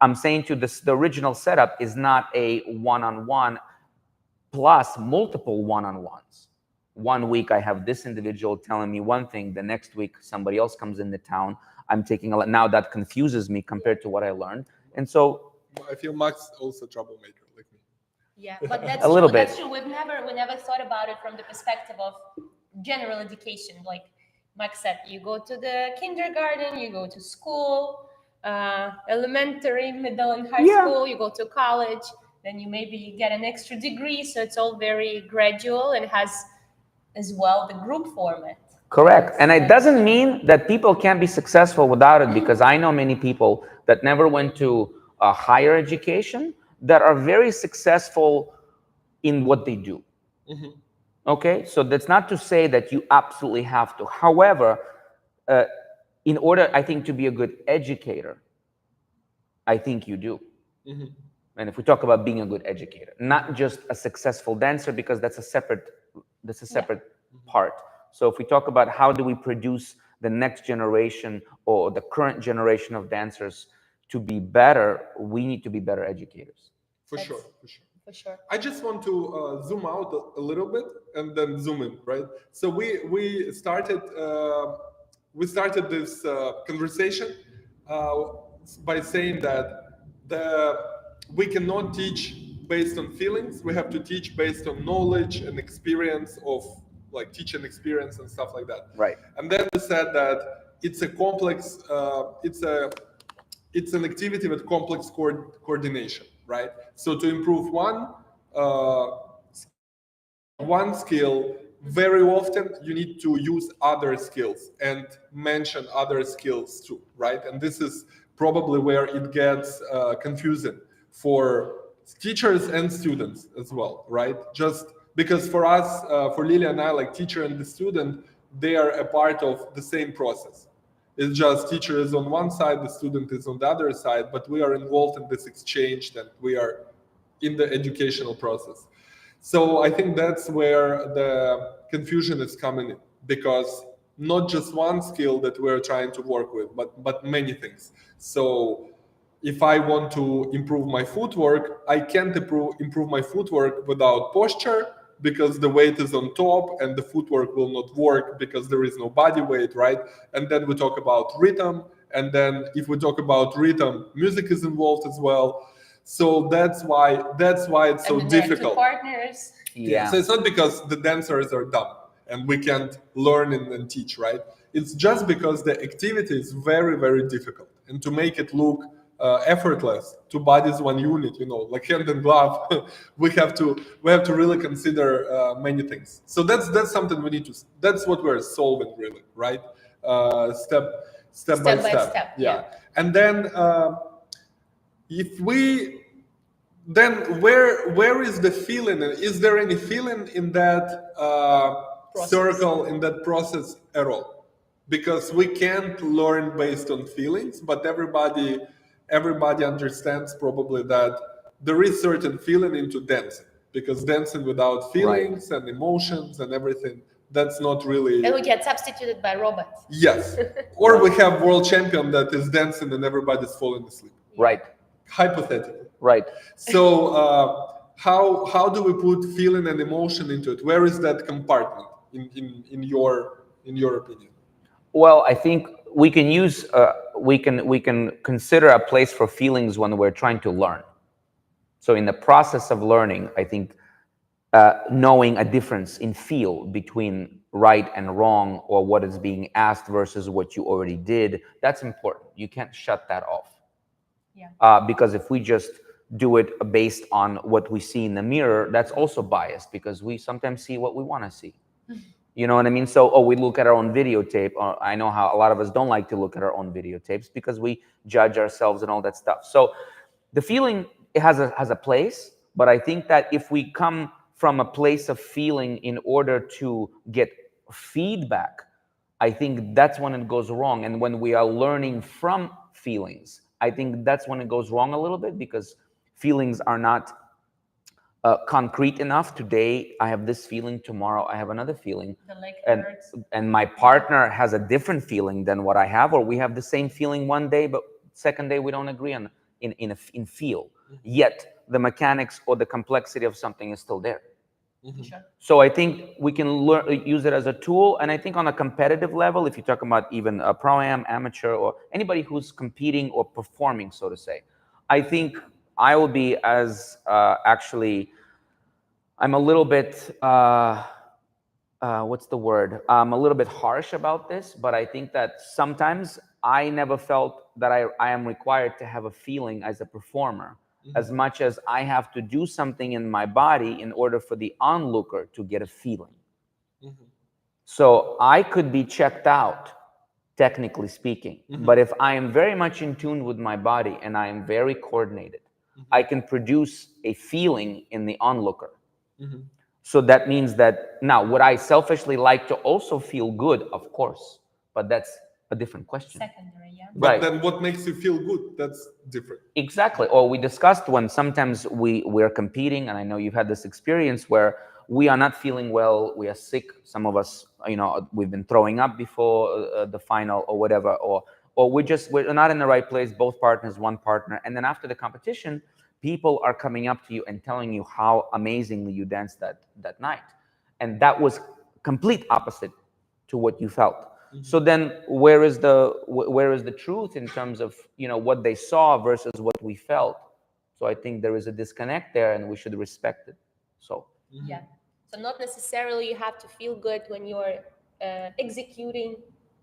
I'm saying to this, the original setup is not a one-on-one plus multiple one-on-ones. 1 week I have this individual telling me one thing, the next week somebody else comes into town. I'm taking now that confuses me compared to what I learned. And so I feel Max also troublemaker like me. Yeah, but that's a little true. bit. That's true. We never thought about it from the perspective of general education. Like Max said, you go to the kindergarten, you go to school, elementary, middle, and high school. You go to college, then you maybe get an extra degree. So it's all very gradual and has as well the group format. Correct. And it doesn't mean that people can't be successful without it, because I know many people that never went to a higher education that are very successful in what they do. Okay, so that's not to say that you absolutely have to. However, in order, I think, to be a good educator, I think you do. And if we talk about being a good educator, not just a successful dancer, because that's a separate part. So if we talk about how do we produce the next generation or the current generation of dancers to be better, we need to be better educators. For sure. For sure. I just want to zoom out a little bit and then zoom in, right? So we started this conversation by saying that we cannot teach based on feelings. We have to teach based on knowledge and experience of like teaching experience and stuff like that. Right. And then we said that it's a complex, it's an activity with complex coordination, right? So to improve one skill, very often you need to use other skills and mention other skills too, right? And this is probably where it gets confusing for teachers and students as well, right? Just because for us, for Liliia and I, like teacher and the student, they are a part of the same process. It's just teacher is on one side, the student is on the other side, but we are involved in this exchange and we are in the educational process. So I think that's where the confusion is coming in, because not just one skill that we're trying to work with, but many things. So if I want to improve my footwork, I can't improve my footwork without posture, because the weight is on top and the footwork will not work because there is no body weight, right? And then we talk about rhythm. And then if we talk about rhythm, music is involved as well. So that's why it's so difficult. Partners. Yeah. So it's not because the dancers are dumb and we can't learn and teach, right? It's just because the activity is very, very difficult. And to make it look effortless, two bodies, one unit, like hand and glove, we have to really consider many things. So that's something we need to. That's what we're solving, really, right? Step by step. Yeah. And then where is the feeling? Is there any feeling in that circle, in that process at all? Because we can't learn based on feelings, but everybody understands probably that there is certain feeling into dancing, because dancing without feelings and emotions and everything, that's not really. And we get substituted by robots. Yes. Or we have world champion that is dancing and everybody's falling asleep. Right. Hypothetically. Right. So how do we put feeling and emotion into it? Where is that compartment? in your opinion? Well, I think we can use we can consider a place for feelings when we're trying to learn. So in the process of learning, I think knowing a difference in feel between right and wrong, or what is being asked versus what you already did, that's important. You can't shut that off. Yeah. Because if we just do it based on what we see in the mirror, that's also biased, because we sometimes see what we want to see. You know what I mean? So, we look at our own videotape. I know how a lot of us don't like to look at our own videotapes because we judge ourselves and all that stuff. So the feeling, it has a place, but I think that if we come from a place of feeling in order to get feedback, I think that's when it goes wrong. And when we are learning from feelings, I think that's when it goes wrong a little bit, because feelings are not concrete enough. Today I have this feeling, tomorrow I have another feeling, The leg and hurts. my partner has a different feeling than what I have, or we have the same feeling one day, but second day we don't agree on in feel. Yet the mechanics or the complexity of something is still there. Sure. So I think we can use it as a tool. And I think on a competitive level, if you talk about even a pro-am, amateur, or anybody who's competing or performing, so to say, I think I will be as actually, I'm a little bit, what's the word? I'm a little bit harsh about this, but I think that sometimes I never felt that I am required to have a feeling as a performer, as much as I have to do something in my body in order for the onlooker to get a feeling. So I could be checked out, technically speaking, but if I am very much in tune with my body and I am very coordinated, I can produce a feeling in the onlooker. So that means that, now, would I selfishly like to also feel good? Of course, but that's a different question. Secondary, yeah. But Right. then what makes you feel good? That's different. Exactly. Or we discussed when sometimes we're competing, and I know you've had this experience where we are not feeling well, we are sick. Some of us, we've been throwing up before the final or whatever, or we're not in the right place, both partners, one partner. And then after the competition, people are coming up to you and telling you how amazingly you danced that night. And that was complete opposite to what you felt. So then where is the truth in terms of what they saw versus what we felt? So I think there is a disconnect there, and we should respect it. So Yeah. So not necessarily you have to feel good when you're executing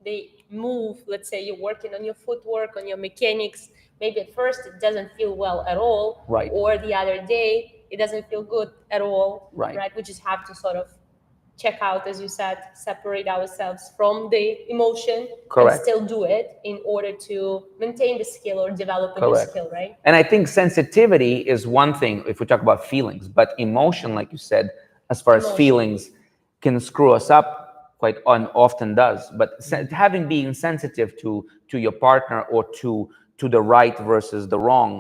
the move. Let's say you're working on your footwork, on your mechanics. Maybe at first it doesn't feel well at all. Right. Or the other day it doesn't feel good at all. Right. Right. We just have to sort of check out, as you said, separate ourselves from the emotion. Correct. And still do it in order to maintain the skill or develop a new Correct. skill, right? And I think sensitivity is one thing if we talk about feelings, but emotion, like you said, as far as feelings, can screw us up quite often does. But having being sensitive to your partner, or to the right versus the wrong,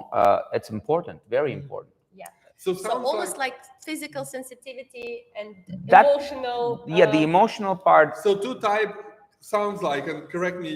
it's important, very important. Yeah. So So sounds almost like physical sensitivity and That- emotional. Yeah, the emotional part. So two type sounds like, and correct me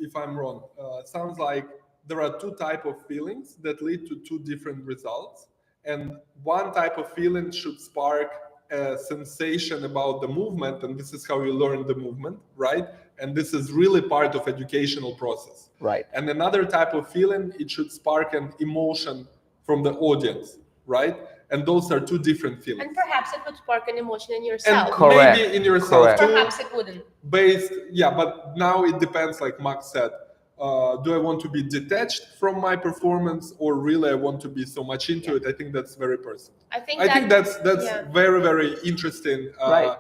if I'm wrong. Sounds like there are two type of feelings that lead to two different results, and one type of feeling should spark a sensation about the movement, and this is how you learn the movement, right? And this is really part of educational process, Right. And another type of feeling, it should spark an emotion from the audience, right? And those are two different feelings. And perhaps it would spark an emotion in And yourself. Correct. maybe in yourself Correct. too. Perhaps it wouldn't. But now it depends, like Max said. Do I want to be detached from my performance, or really I want to be so much into it? I think that's very personal. I think that's yeah. very, very interesting Right.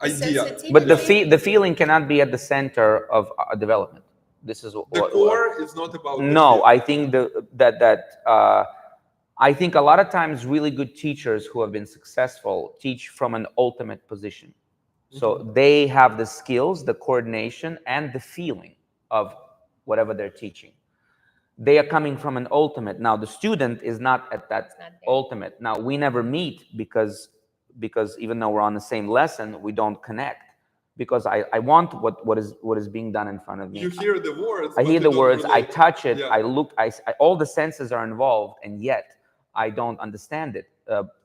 idea. Sensitivity. But the feeling cannot be at the center of our development. This is The core is not about the no. feel. I think I think a lot of times really good teachers who have been successful teach from an ultimate position. So they have the skills, the coordination, and the feeling of whatever they're teaching. They are coming from an ultimate. Now the student is not at that not there. ultimate. Now we never meet because even though we're on the same lesson, we don't connect. Because I want what is being done in front of me. You hear the words. I but hear you the don't words, I relate. touch it, Yeah. I look, all the senses are involved, and yet I don't understand it.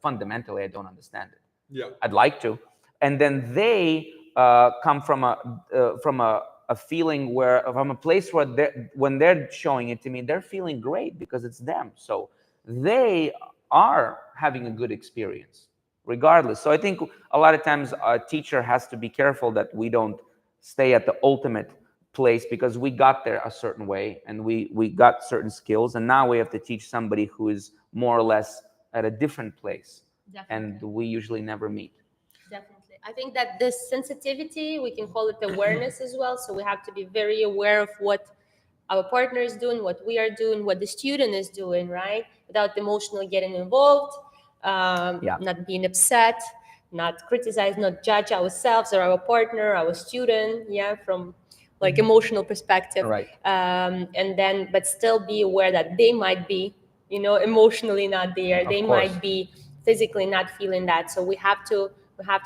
Fundamentally, I don't understand it. Yeah. I'd like to, and then they come from a feeling where, from a place where when they're showing it to me, they're feeling great because it's them. So they are having a good experience regardless. So I think a lot of times a teacher has to be careful that we don't stay at the ultimate place, because we got there a certain way and we got certain skills, and now we have to teach somebody who is more or less at a different place. Definitely. And we usually never meet. Definitely. I think that this sensitivity, we can call it awareness as well. So we have to be very aware of what our partner is doing, what we are doing, what the student is doing, right? Without emotionally getting involved, Yeah. not being upset, not criticize, not judge ourselves or our partner, our student, yeah, from like emotional perspective. Right. And then, but still be aware that they might be, emotionally not there. Of They course. might be physically not feeling that. So we have to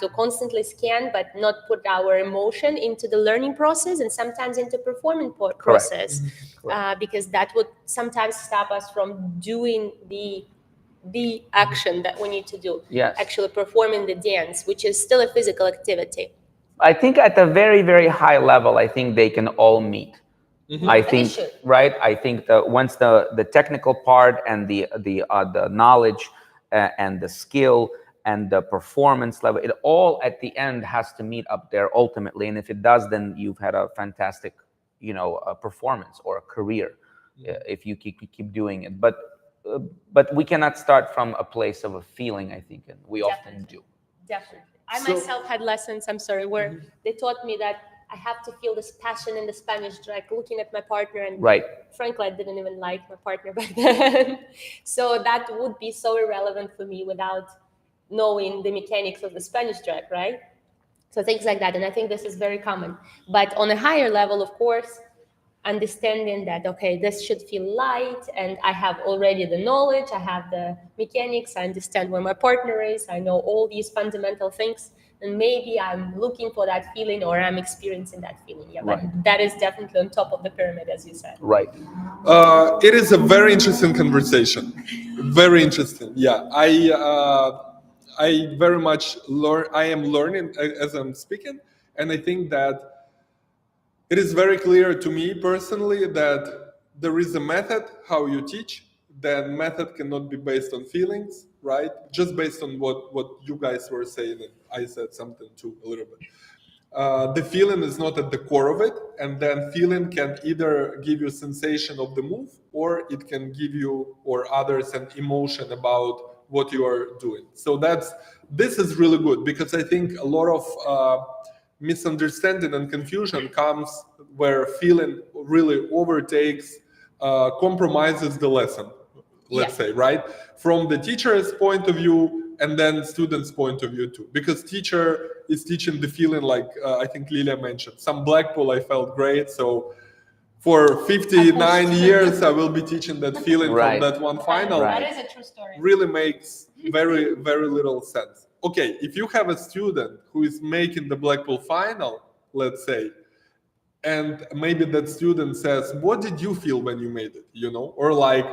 constantly scan, but not put our emotion into the learning process and sometimes into performing process, because that would sometimes stop us from doing the action that we need to do. Yes. Actually performing the dance, which is still a physical activity. I think at a very, very high level, I think they can all meet. I think, should. right? I think that once the technical part and the knowledge and the skill and the performance level, it all at the end has to meet up there ultimately. And if it does, then you've had a fantastic, performance or a career, if you keep doing it. But we cannot start from a place of a feeling, I think, and we often do. Definitely. I myself had lessons, I'm sorry, where they taught me that I have to feel this passion in the Spanish drag, looking at my partner. And Right. frankly, I didn't even like my partner back then. So that would be so irrelevant for me without knowing the mechanics of the Spanish drag, right? So things like that. And I think this is very common. But on a higher level, of course, understanding that, okay, this should feel light, and I have already the knowledge, I have the mechanics, I understand where my partner is, I know all these fundamental things, and maybe I'm looking for that feeling or I'm experiencing that feeling. Yeah, but Right. that is definitely on top of the pyramid, as you said. Right. It is a very interesting conversation. Very interesting. Yeah, I very much learn. I am learning as I'm speaking, and I think that it is very clear to me personally that there is a method how you teach. That method cannot be based on feelings, right? Just based on what you guys were saying, and I said something too a little bit. The feeling is not at the core of it, and then feeling can either give you a sensation of the move, or it can give you or others an emotion about what you are doing. So this is really good, because I think a lot of misunderstanding and confusion comes where feeling really overtakes, compromises the lesson, let's say, right? From the teacher's point of view, and then student's point of view too, because teacher is teaching the feeling, like I think Lilia mentioned, some Blackpool, I felt great, so for 59 years I will be teaching that feeling Right. from that one final. Right. That is a true story. Really makes very, very little sense. Okay, if you have a student who is making the Blackpool final, let's say, and maybe that student says, what did you feel when you made it, or like,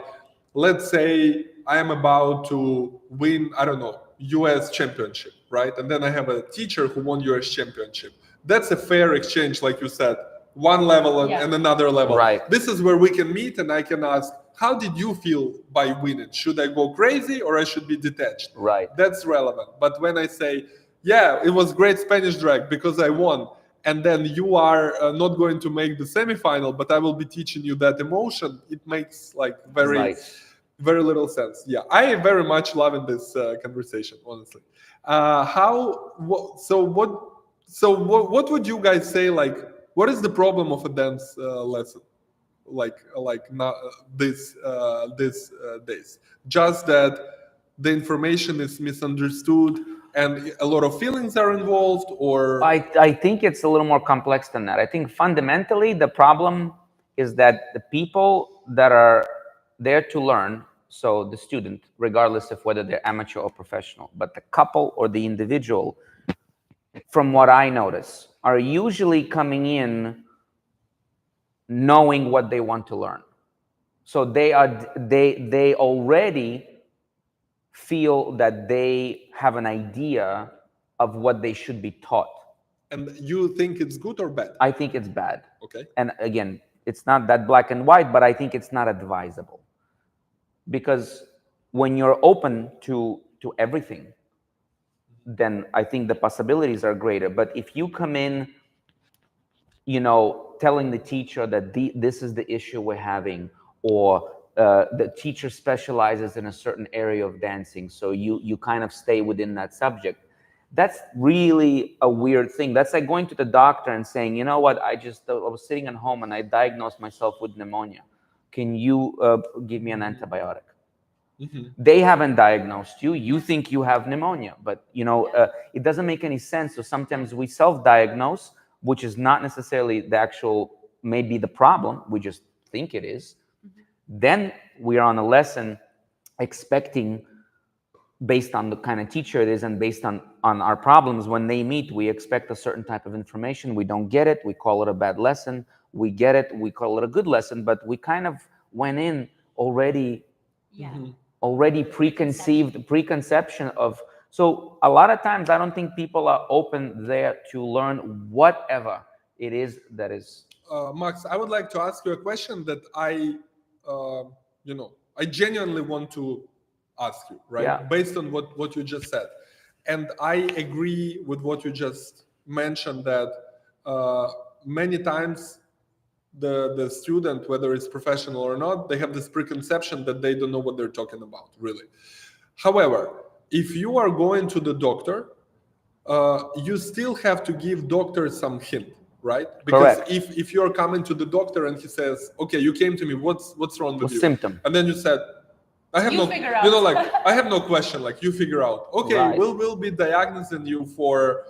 let's say I am about to win, I don't know, US championship, right? And then I have a teacher who won US championship. That's a fair exchange, like you said, one level and another level. Right. This is where we can meet, and I can ask, how did you feel by winning? Should I go crazy or I should be detached? Right. That's relevant. But when I say, yeah, it was great Spanish drag because I won, and then you are not going to make the semifinal, but I will be teaching you that emotion, it makes like very little sense. Yeah, I very much love in this conversation, honestly. What would you guys say, like, what is the problem of a dance lesson? Like not this days, just that the information is misunderstood and a lot of feelings are involved, or I think it's a little more complex than that. I think fundamentally the problem is that the people that are there to learn, so the student, regardless of whether they're amateur or professional, but the couple or the individual, from what I notice, are usually coming in knowing what they want to learn. So they already feel that they have an idea of what they should be taught. And you think it's good or bad? I think it's bad. Okay. And again, it's not that black and white, but I think it's not advisable. Because when you're open to everything, then I think the possibilities are greater. But if you come in, you know, telling the teacher that this is the issue we're having, or the teacher specializes in a certain area of dancing, so you kind of stay within that subject, that's really a weird thing. That's like going to the doctor and saying, you know what, I was sitting at home and I diagnosed myself with pneumonia. Can you give me an antibiotic? They haven't diagnosed you. You think you have pneumonia, but you know, it doesn't make any sense. So sometimes we self-diagnose, which is not necessarily the actual, maybe the problem. We just think it is. Then we are on a lesson expecting, based on the kind of teacher it is and based on our problems, when they meet, we expect a certain type of information. We don't get it. We call it a bad lesson. We get it. We call it a good lesson, but we kind of went in already, already preconception of. So a lot of times I don't think people are open there to learn whatever it is that is. Max, I would like to ask you a question that I genuinely want to ask you, right? Yeah. Based on what you just said. And I agree with what you just mentioned, that many times the student, whether it's professional or not, they have this preconception that they don't know what they're talking about, really. However, if you are going to the doctor, you still have to give doctor some hint, right? Because Correct. if you're coming to the doctor and he says, okay, you came to me, what's wrong with you? Symptom. And then you said, I have figure out. like, I have no question, like, you figure out. Okay, Right. we'll be diagnosing you for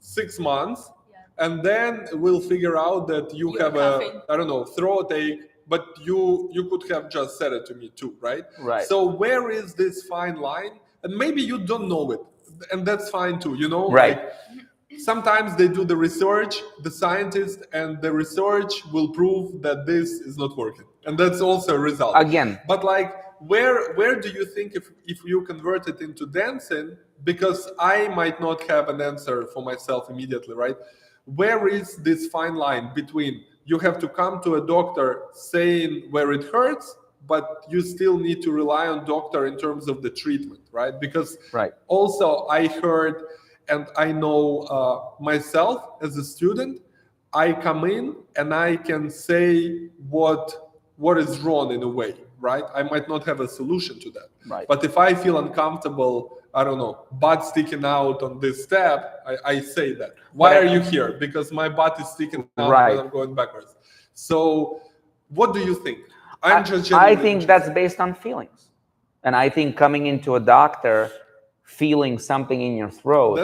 6 months, and then we'll figure out that you have coughing. I don't know, throat ache, but you could have just said it to me too, right? Right. So where is this fine line? And maybe you don't know it, and that's fine too, you know? Right. Like, sometimes they do the research, the scientists, and the research will prove that this is not working, and that's also a result. Again. But like, where do you think, if you convert it into dancing, because I might not have an answer for myself immediately, right? Where is this fine line between you have to come to a doctor saying where it hurts, but you still need to rely on doctor in terms of the treatment, right? Because Right. also I heard, and I know myself as a student, I come in and I can say what is wrong in a way, right? I might not have a solution to that. Right. But if I feel uncomfortable, I don't know, butt sticking out on this step, I say that. Why are you here? Because my butt is sticking out Right. when I'm going backwards. So what do you think? I genuinely think interested. that's based on feelings. And I think coming into a doctor feeling something in your throat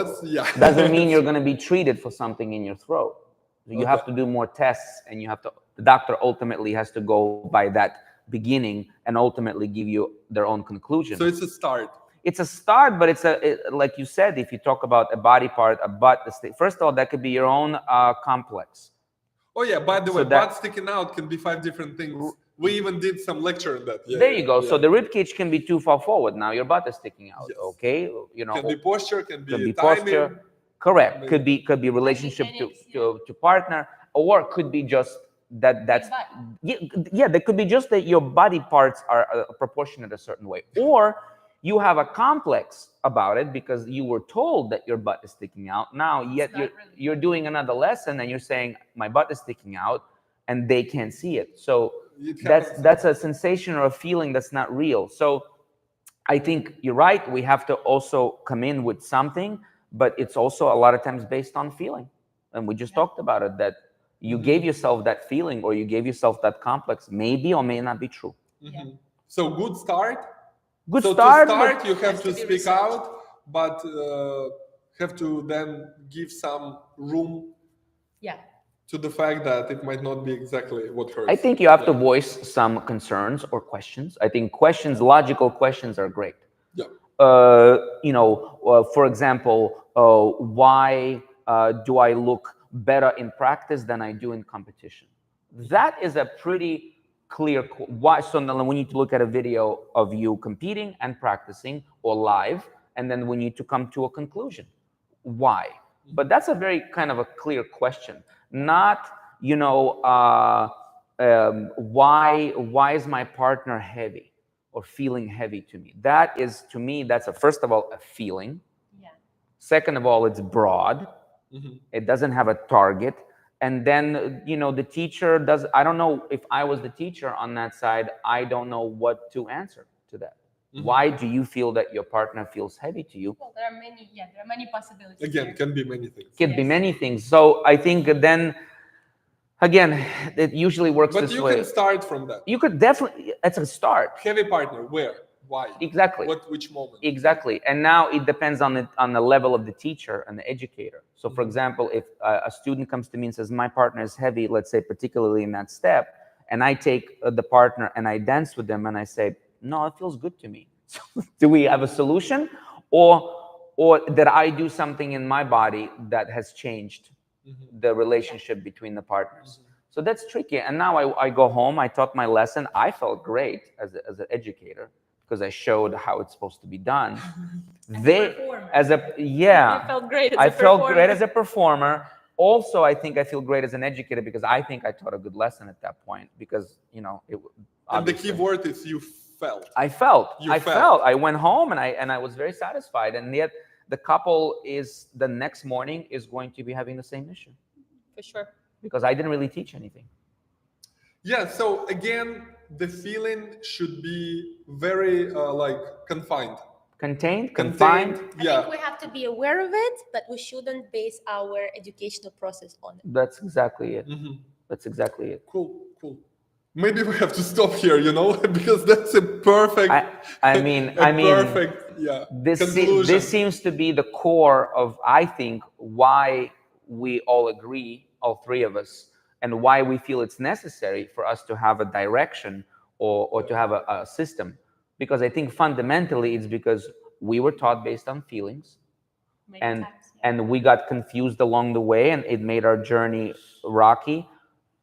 doesn't mean you're going to be treated for something in your throat. You have to do more tests, and the doctor ultimately has to go by that beginning and ultimately give you their own conclusion. So it's a start. It's a start, but like you said, if you talk about a body part, a butt, first of all, that could be your own complex. Oh yeah, by the way, butt sticking out can be 5 different things. We even did some lecture on that. Yeah, there you go. Yeah. So the rib cage can be too far forward. Now your butt is sticking out. Yes. Okay, you know. Can be posture, can be timing. Posture. Correct. Could be relationship to partner, or could be just that's yeah. That could be just that your body parts are proportionate a certain way, or you have a complex about it because you were told that your butt is sticking out. Now, yet you're doing another lesson and you're saying my butt is sticking out, and they can't see it. So that's a sensation or a feeling that's not real. So I think you're right. We have to also come in with something, but it's also a lot of times based on feeling. And we just talked about it, that you gave yourself that feeling or you gave yourself that complex, maybe or may not be true. So good start. To start, you have to speak out, but have to then give some room to the fact that it might not be exactly what hurts. I think you have to voice some concerns or questions. I think logical questions are great. Yeah. For example, why do I look better in practice than I do in competition? That is a pretty clear why. So then we need to look at a video of you competing and practicing or live, and then we need to come to a conclusion. why? But that's a very kind of a clear question. Not, why is my partner heavy or feeling heavy to me? That is, to me, that's first of all, a feeling. Yeah. Second of all, it's broad. Mhm. It doesn't have a target. And then, the teacher does, I don't know if I was the teacher on that side, I don't know what to answer to that. Why do you feel that your partner feels heavy to you? Well, there are many possibilities. Again, here. can be many things. Could be many things. So I think then, again, it usually works But this you way. can start from that. You could definitely, it's a start. Heavy partner, where? Why? Exactly. Which moment? Exactly. And now it depends on the level of the teacher and the educator. So for example, if a student comes to me and says, my partner is heavy, let's say particularly in that step, and I take the partner and I dance with them and I say, no, it feels good to me. So do we have a solution? Or did I do something in my body that has changed the relationship between the partners? So that's tricky. And now I go home, I taught my lesson. I felt great as an educator because I showed how it's supposed to be done. You felt great as I a felt performer. great as a performer. Also, I think I feel great as an educator because I think I taught a good lesson at that point because, And the obviously. key word is you felt. I felt. You I felt. felt. I went home and I was very satisfied. And yet the couple is the next morning is going to be having the same issue For sure. because I didn't really teach anything. Yeah, so again, the feeling should be very confined. Contained, confined. I Yeah. think we have to be aware of it, but we shouldn't base our educational process on it. That's exactly it. Mhm. That's exactly it. Cool. Maybe we have to stop here, because that's a perfect. Perfect. Yeah. Conclusion. This seems to be the core of, I think, why we all agree, all three of us, and why we feel it's necessary for us to have a direction or to have a system. Because I think fundamentally it's because we were taught based on feelings, and we got confused along the way, and it made our journey rocky.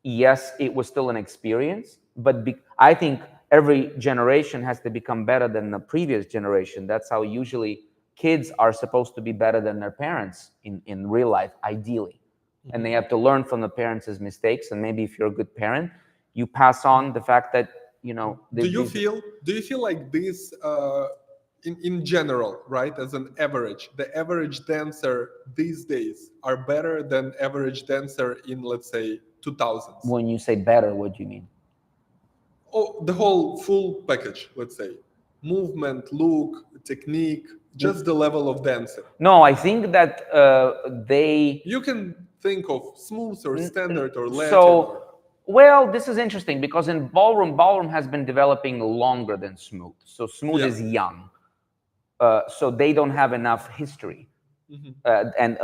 Yes, it was still an experience, but I think every generation has to become better than the previous generation. That's how usually kids are supposed to be better than their parents in real life, ideally. And they have to learn from the parents' mistakes. And maybe if you're a good parent, you pass on the fact that, Do you feel like this in general, right? As an average, the average dancer these days are better than average dancer in, let's say, 2000s? When you say better, what do you mean? Oh, the whole full package, let's say. Movement, look, technique, just the level of dancing. No, I think that You can think of smooth or standard or Latin. So, well, this is interesting because in ballroom has been developing longer than smooth. So smooth is young. So they don't have enough history. And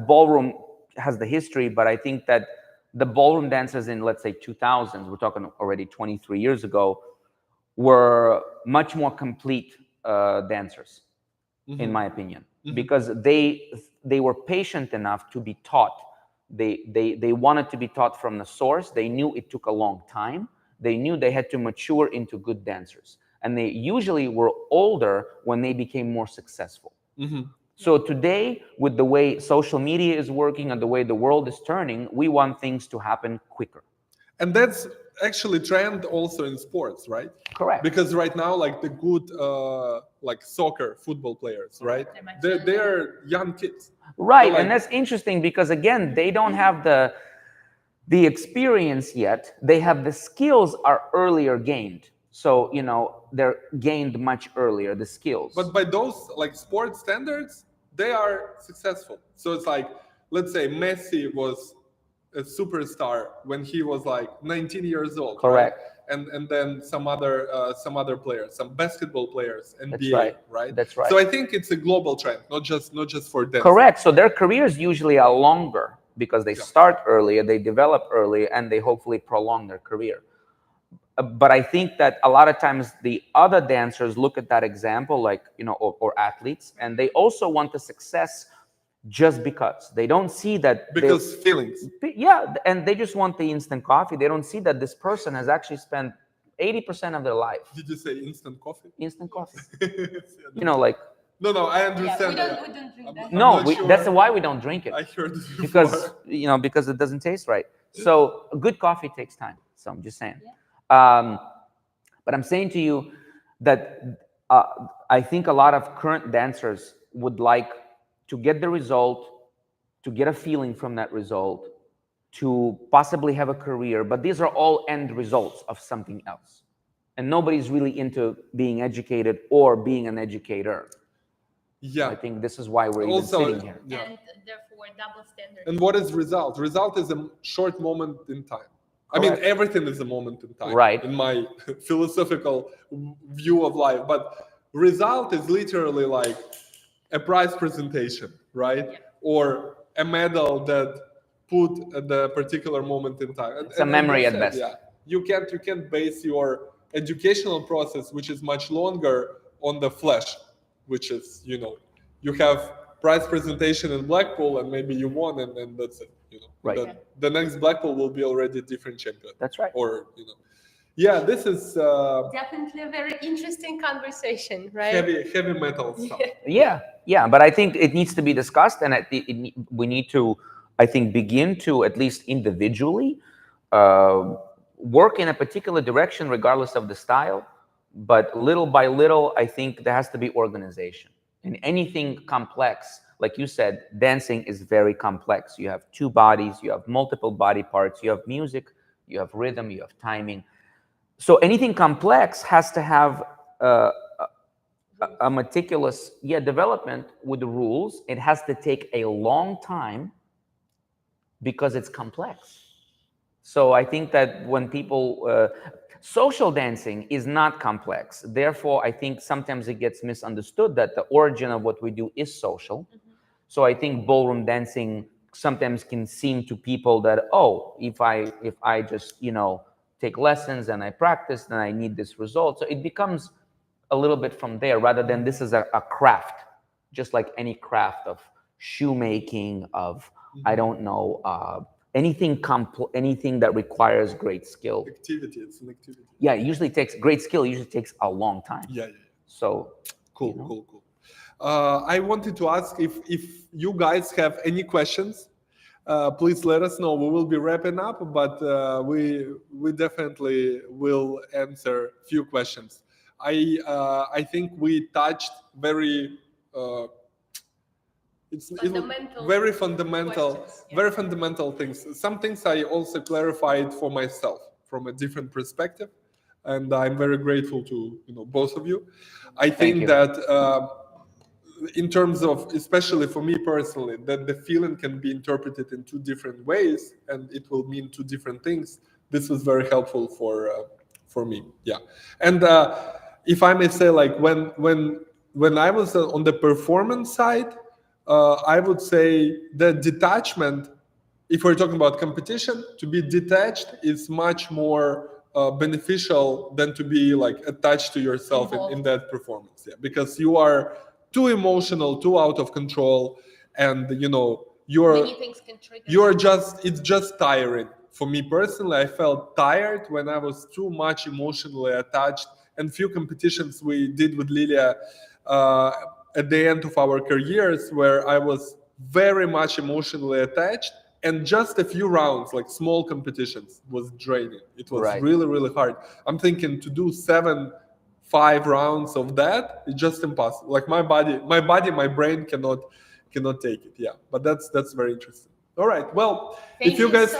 ballroom has the history, but I think that the ballroom dancers in, let's say, 2000s, we're talking already 23 years ago, were much more complete dancers, in my opinion, because they were patient enough to be taught. They wanted to be taught from the source. They knew it took a long time. They knew they had to mature into good dancers. And they usually were older when they became more successful. So today, with the way social media is working and the way the world is turning, we want things to happen quicker. And that's actually trend also in sports, right? Correct. Because right now, like the good soccer, football players, right? They're young kids. Right, and that's interesting because again, they don't have the experience yet. They have the skills are earlier gained. So, they're gained much earlier, the skills. But by those sports standards, they are successful. So it's like, let's say Messi was a superstar when he was 19 years old. Correct. Right? And then some other players, some basketball players, NBA, That's right. Right? That's right. So I think it's a global trend, not just for dancing. Correct. So their careers usually are longer because they start earlier, they develop earlier, and they hopefully prolong their career. But I think that a lot of times the other dancers look at that example, or athletes, and they also want the success just because. They don't see that... Because feelings. Yeah, and they just want the instant coffee. They don't see that this person has actually spent 80% of their life. Did you say instant coffee? Instant coffee. No, I Yeah, understand. we don't drink that. I'm No, not sure. that's why we don't drink it. I heard this Because before. because it doesn't taste right. So good coffee takes time. So I'm just saying. But I'm saying to you that I think a lot of current dancers would like to get the result, to get a feeling from that result, to possibly have a career. But these are all end results of something else, and nobody's really into being educated or being an educator. Yeah. I think this is why we're even Also, sitting here. yeah. And therefore, double standard. And what is result? Result is a short moment in time. I mean, Correct. everything is a moment in time, Right. in my philosophical view of life. But result is literally like a prize presentation, right? Yeah. Or a medal that put at the particular moment in time. It's a memory that's at best. Yeah, you can't base your educational process, which is much longer, on the flash, which is you have prize presentation in Blackpool and maybe you won and that's it. Right. The next Blackpool will be already a different champion. That's right. Or yeah, this is Definitely a very interesting conversation, right? heavy metal stuff. Yeah, but I think it needs to be discussed, and we need to, I think, begin to at least individually work in a particular direction, regardless of the style. But little by little, I think there has to be organization. In anything complex, like you said, dancing is very complex. You have two bodies, you have multiple body parts, you have music, you have rhythm, you have timing. So anything complex has to have a meticulous development with the rules. It has to take a long time because it's complex. So I think that when people social dancing is not complex, therefore I think sometimes it gets misunderstood that the origin of what we do is social. So I think ballroom dancing sometimes can seem to people that, oh, if I just take lessons and I practice, then I need this result. So it becomes a little bit from there, rather than this is a craft, just like any craft of shoemaking, of I don't know, anything that requires great skill. Activity, it's an activity. Yeah, it usually takes great skill. It usually takes a long time. Yeah. So Cool. I wanted to ask if you guys have any questions. Please let us know. We will be wrapping up, but we definitely will answer a few questions. I think we touched very very fundamental questions, yeah. very fundamental things. Some things I also clarified for myself from a different perspective, and I'm very grateful to both of you. I think that in terms of, especially for me personally, that the feeling can be interpreted in two different ways and it will mean two different things. This was very helpful for me. Yeah. And if I may say, like when I was on the performance side, I would say the detachment, if we're talking about competition, to be detached is much more beneficial than to be like attached to yourself in that performance. Yeah, because you are too emotional, too out of control, and Many things can trigger. it's just tiring. For me personally, I felt tired when I was too much emotionally attached. And few competitions we did with Liliia at the end of our careers, where I was very much emotionally attached, and just a few rounds, like small competitions, was draining. It was really, really hard. I'm thinking to do 5 rounds of that, it's just impossible. Like my brain cannot take it. Yeah, but that's very interesting. All right. Well, if you guys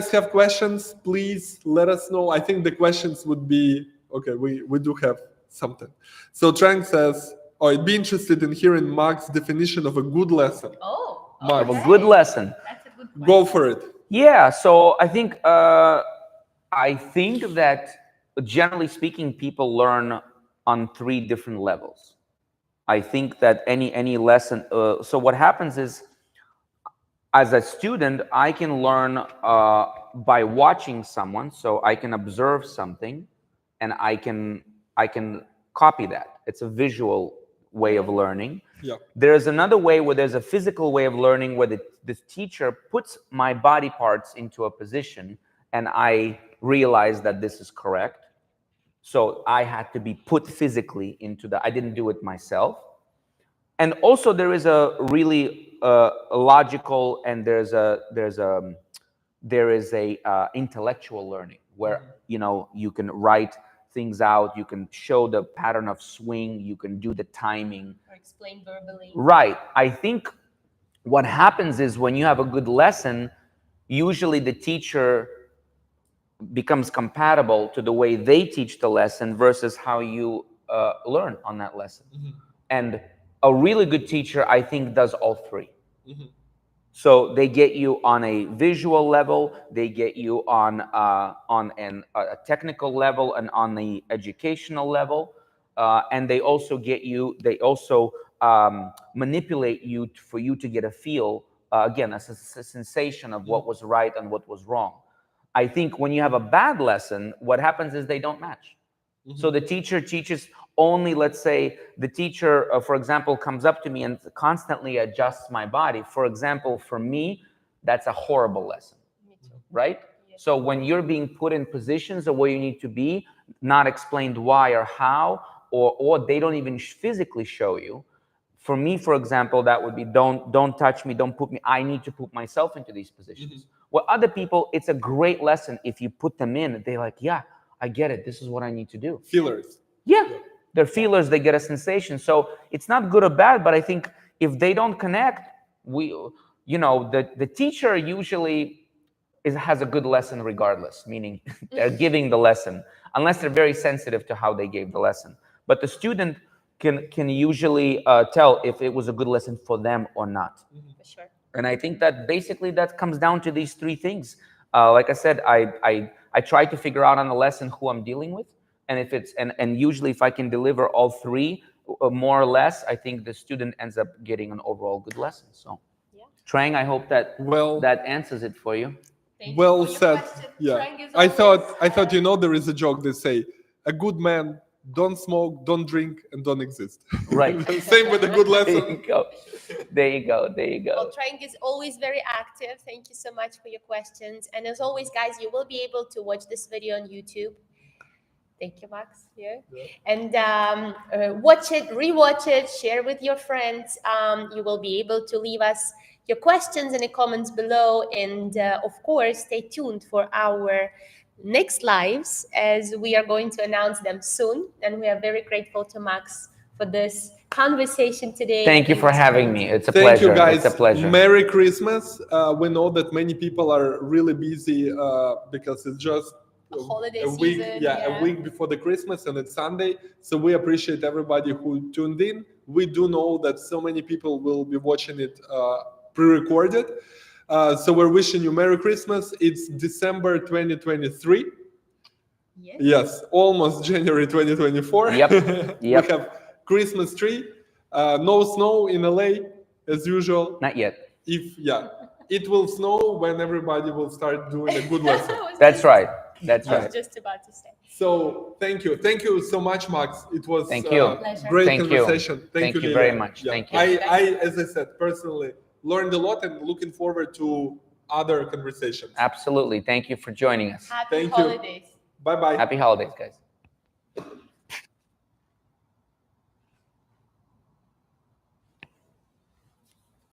have questions, please let us know. I think the questions would be okay. We do have something. So Trang says, "Oh, I'd be interested in hearing Max's definition of a good lesson." Oh, Max. Of a good lesson. That's a good question. Go for it. Yeah. So I think that generally speaking, people learn on 3 different levels. I think that any lesson. So what happens is, as a student, I can learn by watching someone. So I can observe something, and I can copy that. It's a visual way of learning. Yeah. There's another way where there's a physical way of learning, where the teacher puts my body parts into a position, and I realize that this is correct. So I had to be put physically into I didn't do it myself. And also there is a really logical, and there is a intellectual learning where you can write things out, you can show the pattern of swing, you can do the timing, or explain verbally. right? I think what happens is when you have a good lesson, usually the teacher becomes compatible to the way they teach the lesson versus how you learn on that lesson. And a really good teacher, I think, does all three. So they get you on a visual level, they get you on a technical level and on the educational level, and they also manipulate you for you to get a feel, again, a sensation of what was right and what was wrong. I think when you have a bad lesson, what happens is they don't match. So the teacher teaches only, let's say the teacher, for example, comes up to me and constantly adjusts my body. For example, for me, that's a horrible lesson, right? Yes. So when you're being put in positions of where you need to be, not explained why or how, or they don't even physically show you. For me, for example, that would be don't touch me, don't put me, I need to put myself into these positions. Well, other people, it's a great lesson if you put them in, they're like, yeah, I get it. This is what I need to do. Feelers. Yeah. They're feelers. They get a sensation. So it's not good or bad, but I think if they don't connect, the teacher usually has a good lesson regardless, meaning they're giving the lesson, unless they're very sensitive to how they gave the lesson. But the student can usually tell if it was a good lesson for them or not. For sure. And I think that basically that comes down to these three things. Like I said, I try to figure out on the lesson who I'm dealing with, and if it's and usually if I can deliver all three more or less, I think the student ends up getting an overall good lesson. So, yeah. Trang, I hope that that answers it for you. Thank well you for said. your Yeah, I thought there is a joke they say, a good man don't smoke, don't drink, and don't exist. Right. Same with a good lesson. There you go. There you go. There you go. Well, Trang is always very active. Thank you so much for your questions. And as always, guys, you will be able to watch this video on YouTube. Thank you, Max. Yeah. And watch it, rewatch it, share with your friends. You will be able to leave us your questions in the comments below. And of course, stay tuned for our next lives, as we are going to announce them soon. And we are very grateful to Max for this conversation today. Thank you for having me. It's a Thank pleasure. you, guys. It's a pleasure. Merry Christmas. We know that many people are really busy because it's just holiday a week, season, a week before the Christmas, and it's Sunday. So we appreciate everybody who tuned in. We do know that so many people will be watching it pre-recorded. So we're wishing you Merry Christmas. It's December 2023. Yes, almost January 2024. Yep. We have Christmas tree. No snow in LA as usual. Not yet. It will snow when everybody will start doing a good lesson. That's right. That's right. I was just about to say. So thank you so much, Max. It was thank you. Great conversation. Thank you Liliia. very much. Yeah. Thank you. I, as I said, personally learned a lot and looking forward to other conversations. Absolutely. Thank you for joining us. Happy holidays. Bye-bye. Happy holidays, guys.